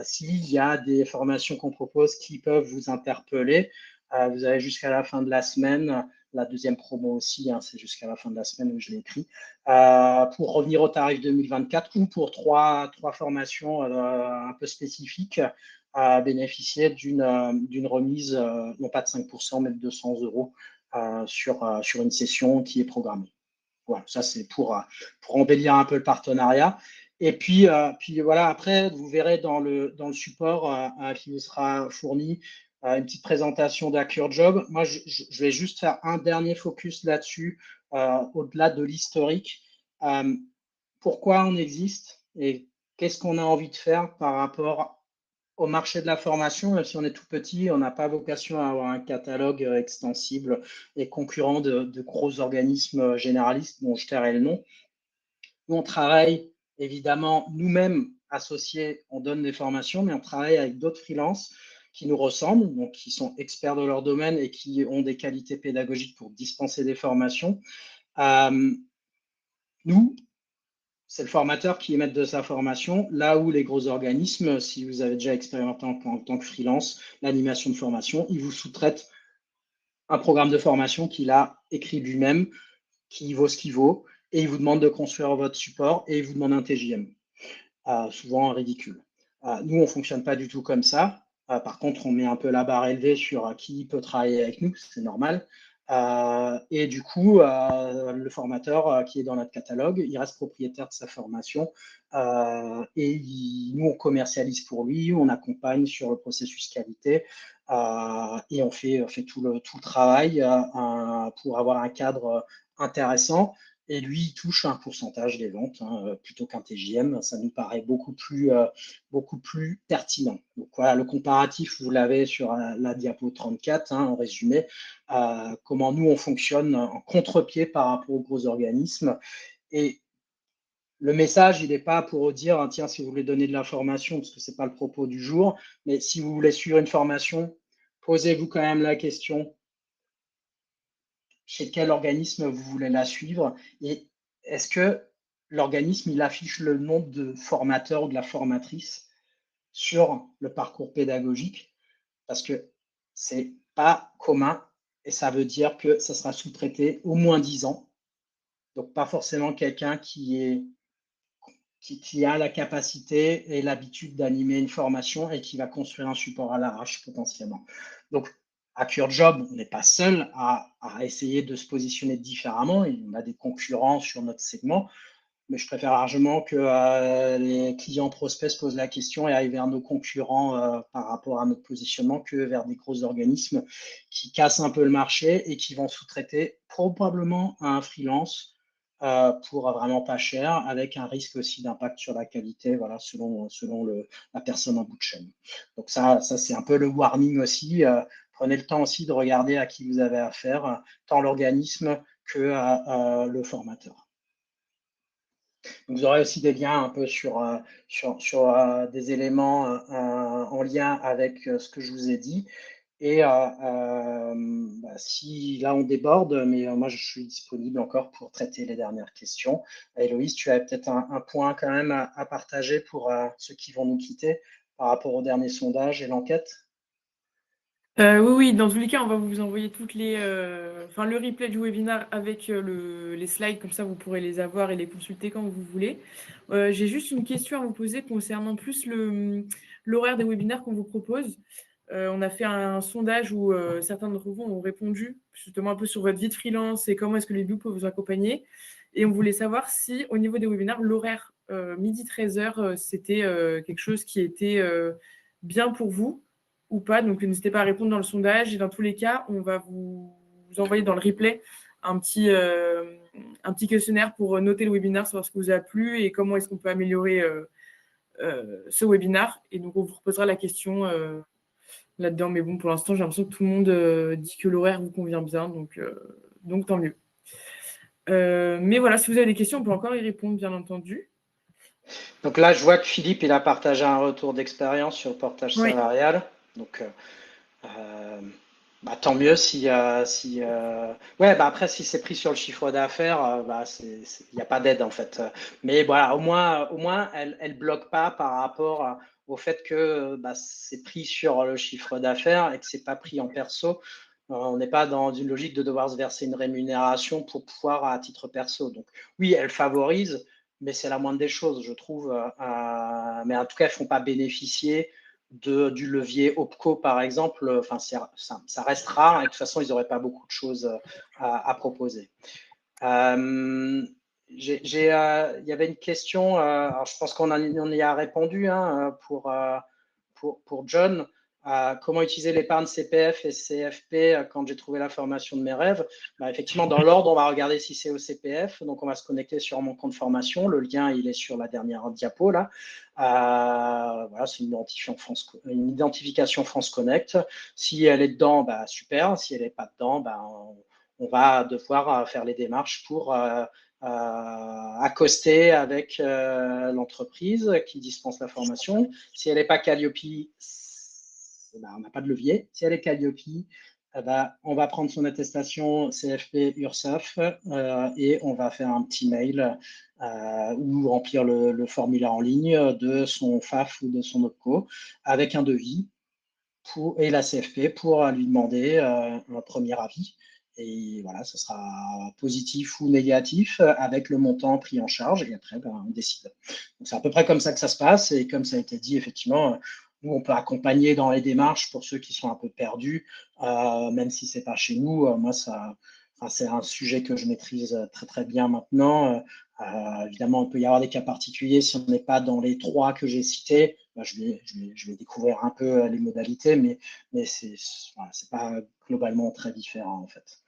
s'il y a des formations qu'on propose qui peuvent vous interpeller, vous avez jusqu'à la fin de la semaine, la deuxième promo aussi, hein, c'est jusqu'à la fin de la semaine où je l'ai écrit, pour revenir au tarif 2024 ou pour trois formations un peu spécifiques, à bénéficier d'une remise, non pas de 5%, mais de 200 euros sur une session qui est programmée. Voilà, ça c'est pour embellir un peu le partenariat. Et puis voilà, après, vous verrez dans le support qui vous sera fourni une petite présentation d'AccurJob. Moi, je vais juste faire un dernier focus là-dessus, au-delà de l'historique. Pourquoi on existe et qu'est-ce qu'on a envie de faire par rapport au marché de la formation, même si on est tout petit, on n'a pas vocation à avoir un catalogue extensible et concurrent de gros organismes généralistes dont je tairai le nom. Nous, on travaille évidemment nous-mêmes associés, on donne des formations, mais on travaille avec d'autres freelances qui nous ressemblent, donc qui sont experts de leur domaine et qui ont des qualités pédagogiques pour dispenser des formations. Nous, c'est le formateur qui est maître de sa formation, là où les gros organismes, si vous avez déjà expérimenté en tant que freelance, l'animation de formation, ils vous sous-traitent un programme de formation qu'il a écrit lui-même, qui vaut ce qu'il vaut, et il vous demande de construire votre support et il vous demande un TJM, souvent ridicule. Nous, on ne fonctionne pas du tout comme ça. Par contre, on met un peu la barre élevée sur qui peut travailler avec nous, c'est normal. Et du coup, le formateur qui est dans notre catalogue, il reste propriétaire de sa formation et nous, on commercialise pour lui, on accompagne sur le processus qualité et on fait tout le travail pour avoir un cadre intéressant. Et lui, il touche un pourcentage des ventes plutôt qu'un TJM. Ça nous paraît beaucoup plus pertinent. Donc voilà, le comparatif, vous l'avez sur la diapo 34, en résumé. Comment nous, on fonctionne en contre-pied par rapport aux gros organismes. Et le message, il n'est pas pour dire, tiens, si vous voulez donner de l'information, parce que ce n'est pas le propos du jour, mais si vous voulez suivre une formation, posez-vous quand même la question chez quel organisme vous voulez la suivre et est-ce que l'organisme il affiche le nombre de formateurs ou de la formatrice sur le parcours pédagogique parce que c'est pas commun et ça veut dire que ça sera sous-traité au moins 10 ans. Donc pas forcément quelqu'un qui a la capacité et l'habitude d'animer une formation et qui va construire un support à l'arrache potentiellement. Donc, AccurJob, on n'est pas seul à essayer de se positionner différemment. On a des concurrents sur notre segment, mais je préfère largement que les clients prospects se posent la question et aillent vers nos concurrents par rapport à notre positionnement que vers des gros organismes qui cassent un peu le marché et qui vont sous-traiter probablement à un freelance pour vraiment pas cher, avec un risque aussi d'impact sur la qualité, voilà, selon la personne en bout de chaîne. Donc ça c'est un peu le warning aussi. prenez le temps aussi de regarder à qui vous avez affaire, tant l'organisme que le formateur. Vous aurez aussi des liens un peu sur des éléments en lien avec ce que je vous ai dit. Et si là on déborde, mais moi je suis disponible encore pour traiter les dernières questions. Héloïse, tu as peut-être un point quand même à partager pour ceux qui vont nous quitter par rapport au dernier sondage et l'enquête? Oui, oui, dans tous les cas, on va vous envoyer enfin, le replay du webinaire avec les slides, comme ça vous pourrez les avoir et les consulter quand vous voulez. J'ai juste une question à vous poser concernant plus l'horaire des webinaires qu'on vous propose. On a fait un sondage où certains d'entre vous ont répondu justement un peu sur votre vie de freelance et comment est-ce que les Blue peuvent vous accompagner. Et on voulait savoir si, au niveau des webinaires, l'horaire midi 13h, c'était quelque chose qui était bien pour vous ou pas. Donc, n'hésitez pas à répondre dans le sondage. Et dans tous les cas, on va vous envoyer dans le replay un petit questionnaire pour noter le webinaire, savoir ce qui vous a plu et comment est-ce qu'on peut améliorer ce webinaire. Et donc, on vous reposera la question là-dedans. Mais bon, pour l'instant, j'ai l'impression que tout le monde dit que l'horaire vous convient bien. Donc tant mieux. Mais voilà, si vous avez des questions, on peut encore y répondre, bien entendu. Donc là, je vois que Philippe, il a partagé un retour d'expérience sur le portage Oui. salarial. Donc, tant mieux ouais, après, si c'est pris sur le chiffre d'affaires, il n'y a pas d'aide en fait. Mais voilà, au moins elle bloque pas par rapport au fait que c'est pris sur le chiffre d'affaires et que c'est pas pris en perso. On n'est pas dans une logique de devoir se verser une rémunération pour pouvoir à titre perso. Donc oui, elle favorise, mais c'est la moindre des choses, je trouve. Mais en tout cas, elles ne font pas bénéficier du levier OPCO, par exemple. Enfin, ça reste rare et de toute façon, ils n'auraient pas beaucoup de choses à proposer. Il y avait une question, alors je pense qu'on y a répondu pour John. Comment utiliser l'épargne CPF et CFP quand j'ai trouvé la formation de mes rêves? Effectivement, dans l'ordre, on va regarder si c'est au CPF. Donc, on va se connecter sur mon compte formation. Le lien, il est sur la dernière diapo là. Voilà, c'est une identification France Connect. Si elle est dedans, super. Si elle n'est pas dedans, on va devoir faire les démarches pour accoster avec l'entreprise qui dispense la formation. Si elle n'est pas Calliope, on n'a pas de levier. Si elle est Calliope, on va prendre son attestation CFP URSSAF et on va faire un petit mail ou remplir le formulaire en ligne de son FAF ou de son OPCO avec un devis et la CFP pour lui demander un premier avis. Et voilà, ce sera positif ou négatif avec le montant pris en charge. Et après, on décide. Donc, c'est à peu près comme ça que ça se passe. Et comme ça a été dit, effectivement, nous, on peut accompagner dans les démarches pour ceux qui sont un peu perdus, même si ce n'est pas chez nous. Moi, c'est un sujet que je maîtrise très, très bien maintenant. Évidemment, il peut y avoir des cas particuliers. Si on n'est pas dans les 3 que j'ai cités, je vais découvrir un peu les modalités, mais c'est pas globalement très différent en fait.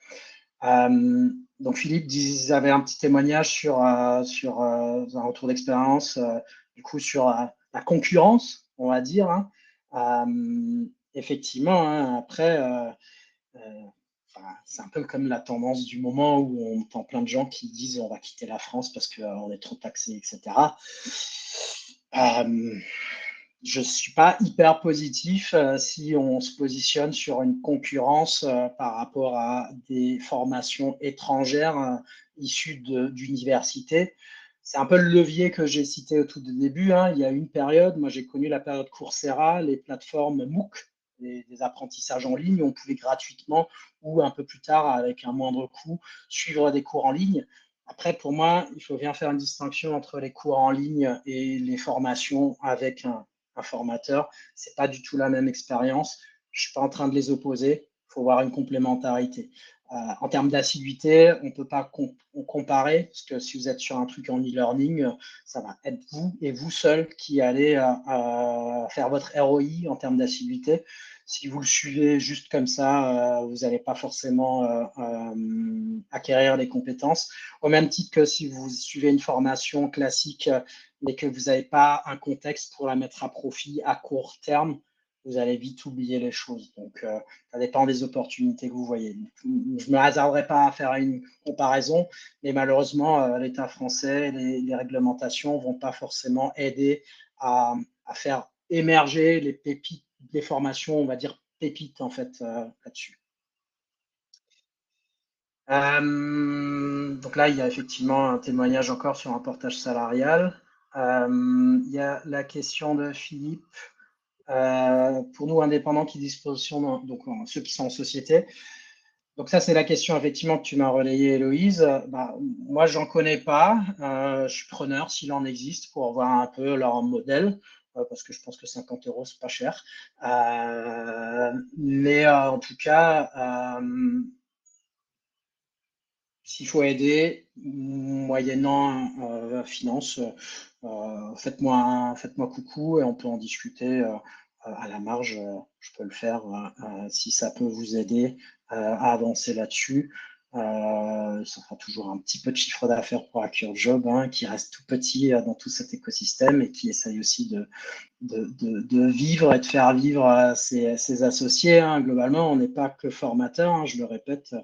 Donc Philippe avait un petit témoignage sur un retour d'expérience, du coup sur la concurrence, on va dire. Effectivement, après, c'est un peu comme la tendance du moment où on entend plein de gens qui disent on va quitter la France parce qu'on est trop taxé, etc. Je ne suis pas hyper positif si on se positionne sur une concurrence par rapport à des formations étrangères issues d'universités. C'est un peu le levier que j'ai cité au tout début. Il y a une période, moi j'ai connu la période Coursera, les plateformes MOOC, des apprentissages en ligne, on pouvait gratuitement ou un peu plus tard avec un moindre coût suivre des cours en ligne. Après, pour moi, il faut bien faire une distinction entre les cours en ligne et les formations avec un formateur. C'est pas du tout la même expérience. Je suis pas en train de les opposer. Il faut voir une complémentarité. En termes d'assiduité, on ne peut pas comparer, parce que si vous êtes sur un truc en e-learning, ça va être vous et vous seul qui allez faire votre ROI en termes d'assiduité. Si vous le suivez juste comme ça, vous n'allez pas forcément acquérir les compétences. Au même titre que si vous suivez une formation classique, mais que vous n'avez pas un contexte pour la mettre à profit à court terme, vous allez vite oublier les choses. Donc, ça dépend des opportunités que vous voyez. Je ne me hasarderai pas à faire une comparaison, mais malheureusement, l'État français, les réglementations ne vont pas forcément aider à faire émerger les pépites, des formations, on va dire pépites, en fait, là-dessus. Donc là, il y a effectivement un témoignage encore sur un portage salarial. Il y a la question de Philippe. Pour nous, indépendants qui disposent, donc ceux qui sont en société. Donc ça, c'est la question effectivement que tu m'as relayée, Héloïse. Bah, moi, j'en connais pas. Je suis preneur s'il en existe pour voir un peu leur modèle, parce que je pense que 50 euros, c'est pas cher. Mais en tout cas, s'il faut aider, moyennant finance, faites-moi coucou et on peut en discuter à la marge. Je peux le faire si ça peut vous aider à avancer là-dessus. Ça fera toujours un petit peu de chiffre d'affaires pour AccureJob, hein, qui reste tout petit dans tout cet écosystème et qui essaye aussi de vivre et de faire vivre ses associés. Hein. Globalement, on n'est pas que formateur, hein, je le répète.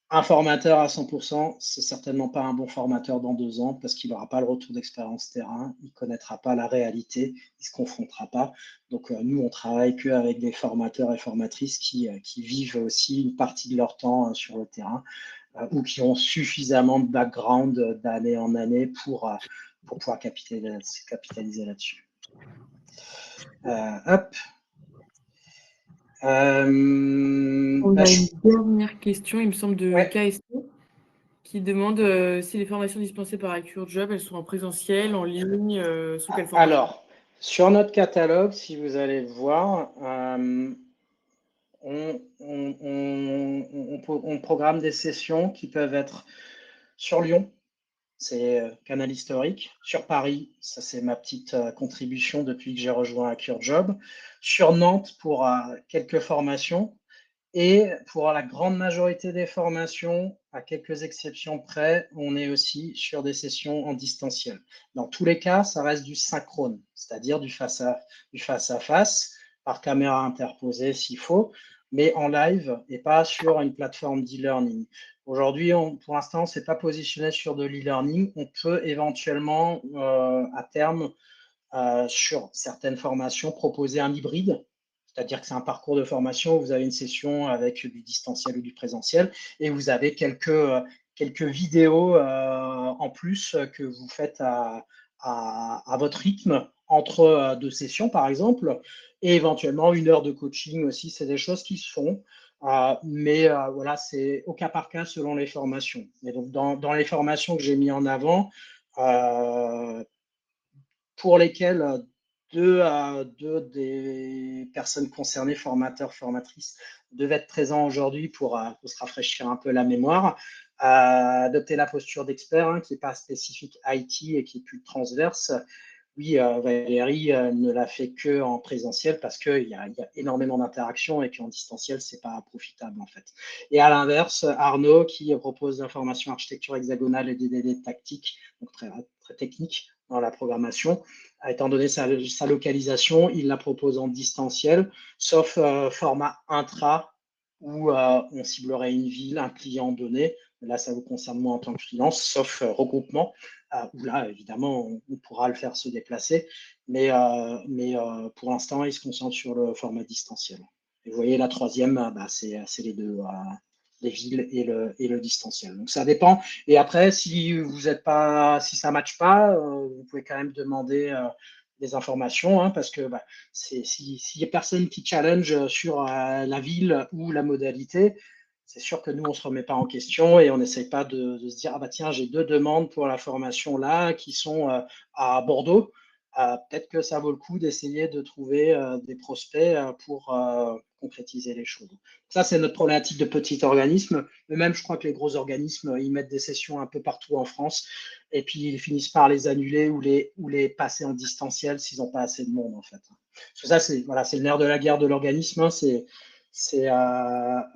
Un formateur à 100%, c'est certainement pas un bon formateur dans 2 ans parce qu'il n'aura pas le retour d'expérience terrain, il ne connaîtra pas la réalité, il ne se confrontera pas. Donc nous, on travaille qu'avec des formateurs et formatrices qui vivent aussi une partie de leur temps sur le terrain ou qui ont suffisamment de background d'année en année pour pouvoir capitaliser là-dessus. Hop. On a une dernière question, il me semble, de KST, qui demande si les formations dispensées par AccureJob, elles sont en présentiel, en ligne, sous quelle forme? Alors, sur notre catalogue, si vous allez voir, on programme des sessions qui peuvent être sur Lyon, c'est Canal Historique. Sur Paris, ça c'est ma petite contribution depuis que j'ai rejoint AccureJob. Sur Nantes pour quelques formations. Et pour la grande majorité des formations, à quelques exceptions près, on est aussi sur des sessions en distanciel. Dans tous les cas, ça reste du synchrone, c'est-à-dire du face à face, par caméra interposée s'il faut, mais en live et pas sur une plateforme d'e-learning. Aujourd'hui, pour l'instant, on ne s'est pas positionné sur de l'e-learning. On peut éventuellement, à terme, sur certaines formations, proposer un hybride. C'est-à-dire que c'est un parcours de formation où vous avez une session avec du distanciel ou du présentiel et vous avez quelques vidéos en plus que vous faites à votre rythme entre 2 sessions, par exemple, et éventuellement 1 heure de coaching aussi. C'est des choses qui se font. Mais voilà, c'est au cas par cas selon les formations. Et donc, dans les formations que j'ai mis en avant, pour lesquelles deux des personnes concernées, formateurs, formatrices, devaient être présents aujourd'hui pour se rafraîchir un peu la mémoire. Adopter la posture d'expert, hein, qui n'est pas spécifique IT et qui est plus transverse. Oui, Valérie ne l'a fait qu'en présentiel parce qu'il y a énormément d'interactions et qu'en distanciel, ce n'est pas profitable en fait. Et à l'inverse, Arnaud qui propose l'information architecture hexagonale et des DD tactiques, donc très, très technique dans la programmation. Étant donné sa localisation, il la propose en distanciel, sauf format intra où on ciblerait une ville, un client donné. Là, ça vous concerne moins en tant que freelance, sauf regroupement, où là, évidemment, on pourra le faire se déplacer. Mais pour l'instant, il se concentre sur le format distanciel. Et vous voyez, la troisième, c'est les deux, les villes et le distanciel. Donc, ça dépend. Et après, si ça ne matche pas, vous pouvez quand même demander des informations, hein, parce que s'il y a personne qui challenge sur la ville ou la modalité, c'est sûr que nous, on ne se remet pas en question et on n'essaye pas de se dire, ah bah tiens, j'ai 2 demandes pour la formation là qui sont à Bordeaux. Peut-être que ça vaut le coup d'essayer de trouver des prospects pour concrétiser les choses. Ça, c'est notre problématique de petit organisme. Mais même, je crois que les gros organismes, ils mettent des sessions un peu partout en France et puis ils finissent par les annuler ou les passer en distanciel s'ils n'ont pas assez de monde, en fait. Parce que ça, c'est le nerf de la guerre de l'organisme. Hein, Voilà,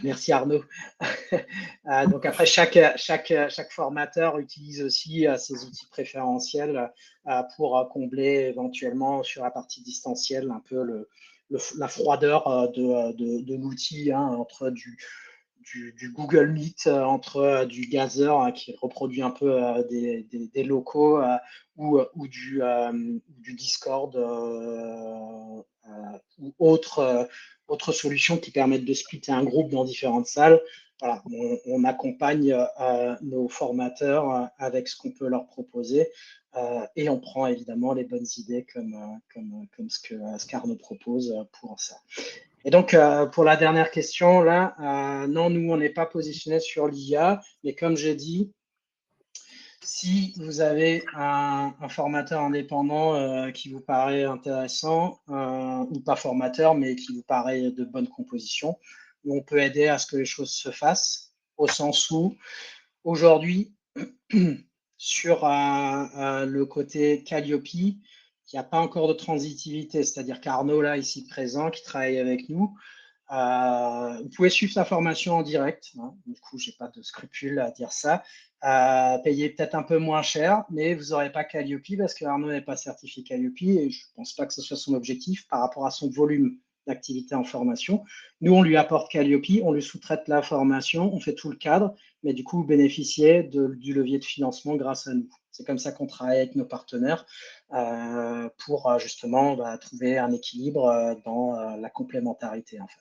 merci Arnaud. Donc après, chaque formateur utilise aussi ses outils préférentiels pour combler éventuellement sur la partie distancielle un peu la froideur de l'outil, hein, entre du Google Meet, entre du Gather qui reproduit un peu des locaux ou du Discord ou autres solutions qui permettent de splitter un groupe dans différentes salles. Voilà, on accompagne nos formateurs avec ce qu'on peut leur proposer et on prend évidemment les bonnes idées comme ce qu'Arnaud propose pour ça. Et donc, pour la dernière question, là, non, nous, on n'est pas positionné sur l'IA, mais comme j'ai dit, si vous avez un formateur indépendant qui vous paraît intéressant, ou pas formateur, mais qui vous paraît de bonne composition, on peut aider à ce que les choses se fassent, au sens où, aujourd'hui, sur le côté Calliope, il n'y a pas encore de transitivité, c'est-à-dire qu'Arnaud, là, ici présent, qui travaille avec nous, vous pouvez suivre sa formation en direct, hein. Du coup, je n'ai pas de scrupule à dire ça. Payer peut-être un peu moins cher, mais vous n'aurez pas Calliope parce que Arnaud n'est pas certifié Calliope et je ne pense pas que ce soit son objectif par rapport à son volume d'activité en formation. Nous, on lui apporte Calliope, on lui sous-traite la formation, on fait tout le cadre, mais du coup, vous bénéficiez du levier de financement grâce à nous. C'est comme ça qu'on travaille avec nos partenaires pour justement trouver un équilibre dans la complémentarité, en fait.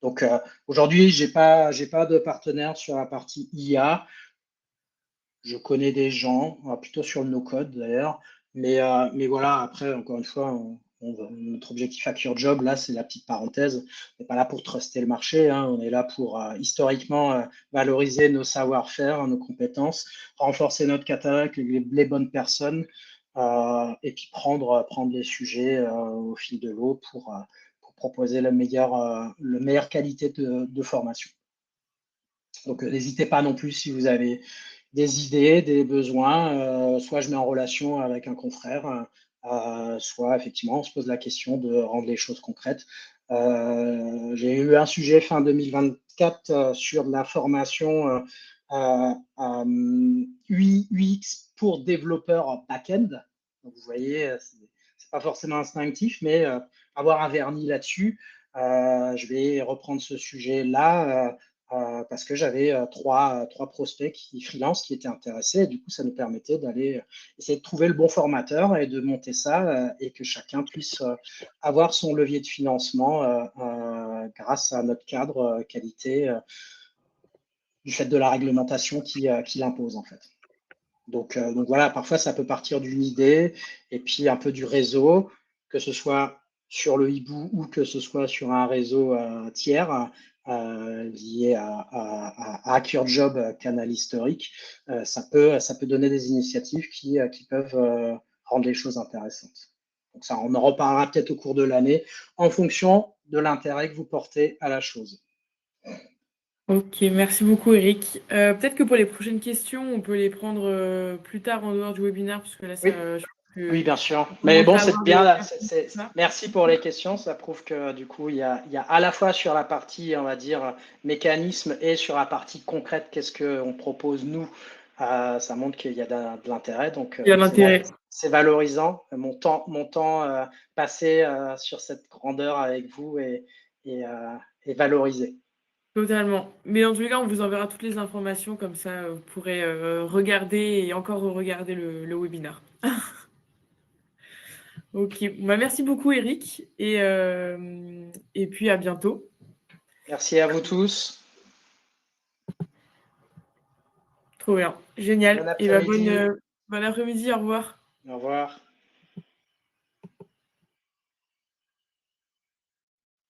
Donc aujourd'hui, j'ai pas de partenaire sur la partie IA. Je connais des gens, plutôt sur le no-code d'ailleurs, mais voilà, après, encore une fois, notre objectif à CureJob, là, c'est la petite parenthèse. On n'est pas là pour truster le marché, hein, on est là pour historiquement valoriser nos savoir-faire, nos compétences, renforcer notre catalogue, les bonnes personnes, et puis prendre les sujets au fil de l'eau pour proposer la meilleure qualité de formation. Donc, n'hésitez pas non plus si vous avez des idées, des besoins, soit je mets en relation avec un confrère, soit effectivement on se pose la question de rendre les choses concrètes. J'ai eu un sujet fin 2024 sur de la formation UX pour développeurs back-end. Donc, vous voyez, c'est pas forcément instinctif, mais avoir un vernis là-dessus. Je vais reprendre ce sujet-là parce que j'avais trois prospects freelance qui étaient intéressés. Et du coup, ça nous permettait d'aller essayer de trouver le bon formateur et de monter ça et que chacun puisse avoir son levier de financement grâce à notre cadre qualité du fait de la réglementation qui l'impose, en fait. Donc voilà, parfois ça peut partir d'une idée et puis un peu du réseau, que ce soit sur le hibou ou que ce soit sur un réseau tiers lié à CureJob Canal historique. Ça peut donner des initiatives qui peuvent rendre les choses intéressantes. Donc ça, on en reparlera peut-être au cours de l'année en fonction de l'intérêt que vous portez à la chose. Ok, merci beaucoup Eric. Peut-être que pour les prochaines questions, on peut les prendre plus tard en dehors du webinaire, parce que là, Oui. je pense que Oui, bien sûr. on Mais commence bon, à c'est avoir bien. ça. Merci pour les questions. Ça prouve que du coup, il y a à la fois sur la partie, on va dire, mécanisme et sur la partie concrète, qu'est-ce qu'on propose nous. Ça montre qu'il y a de l'intérêt. Donc, Il y a l'intérêt. c'est valorisant. Mon temps passé sur cette grandeur avec vous est valorisé. Totalement. Mais en tous les cas, on vous enverra toutes les informations, comme ça, vous pourrez regarder et encore regarder le webinaire. Ok, merci beaucoup Eric, et puis à bientôt. Merci à vous tous. Trop bien, génial. Bon Et après-midi. bon après-midi, au revoir. Au revoir.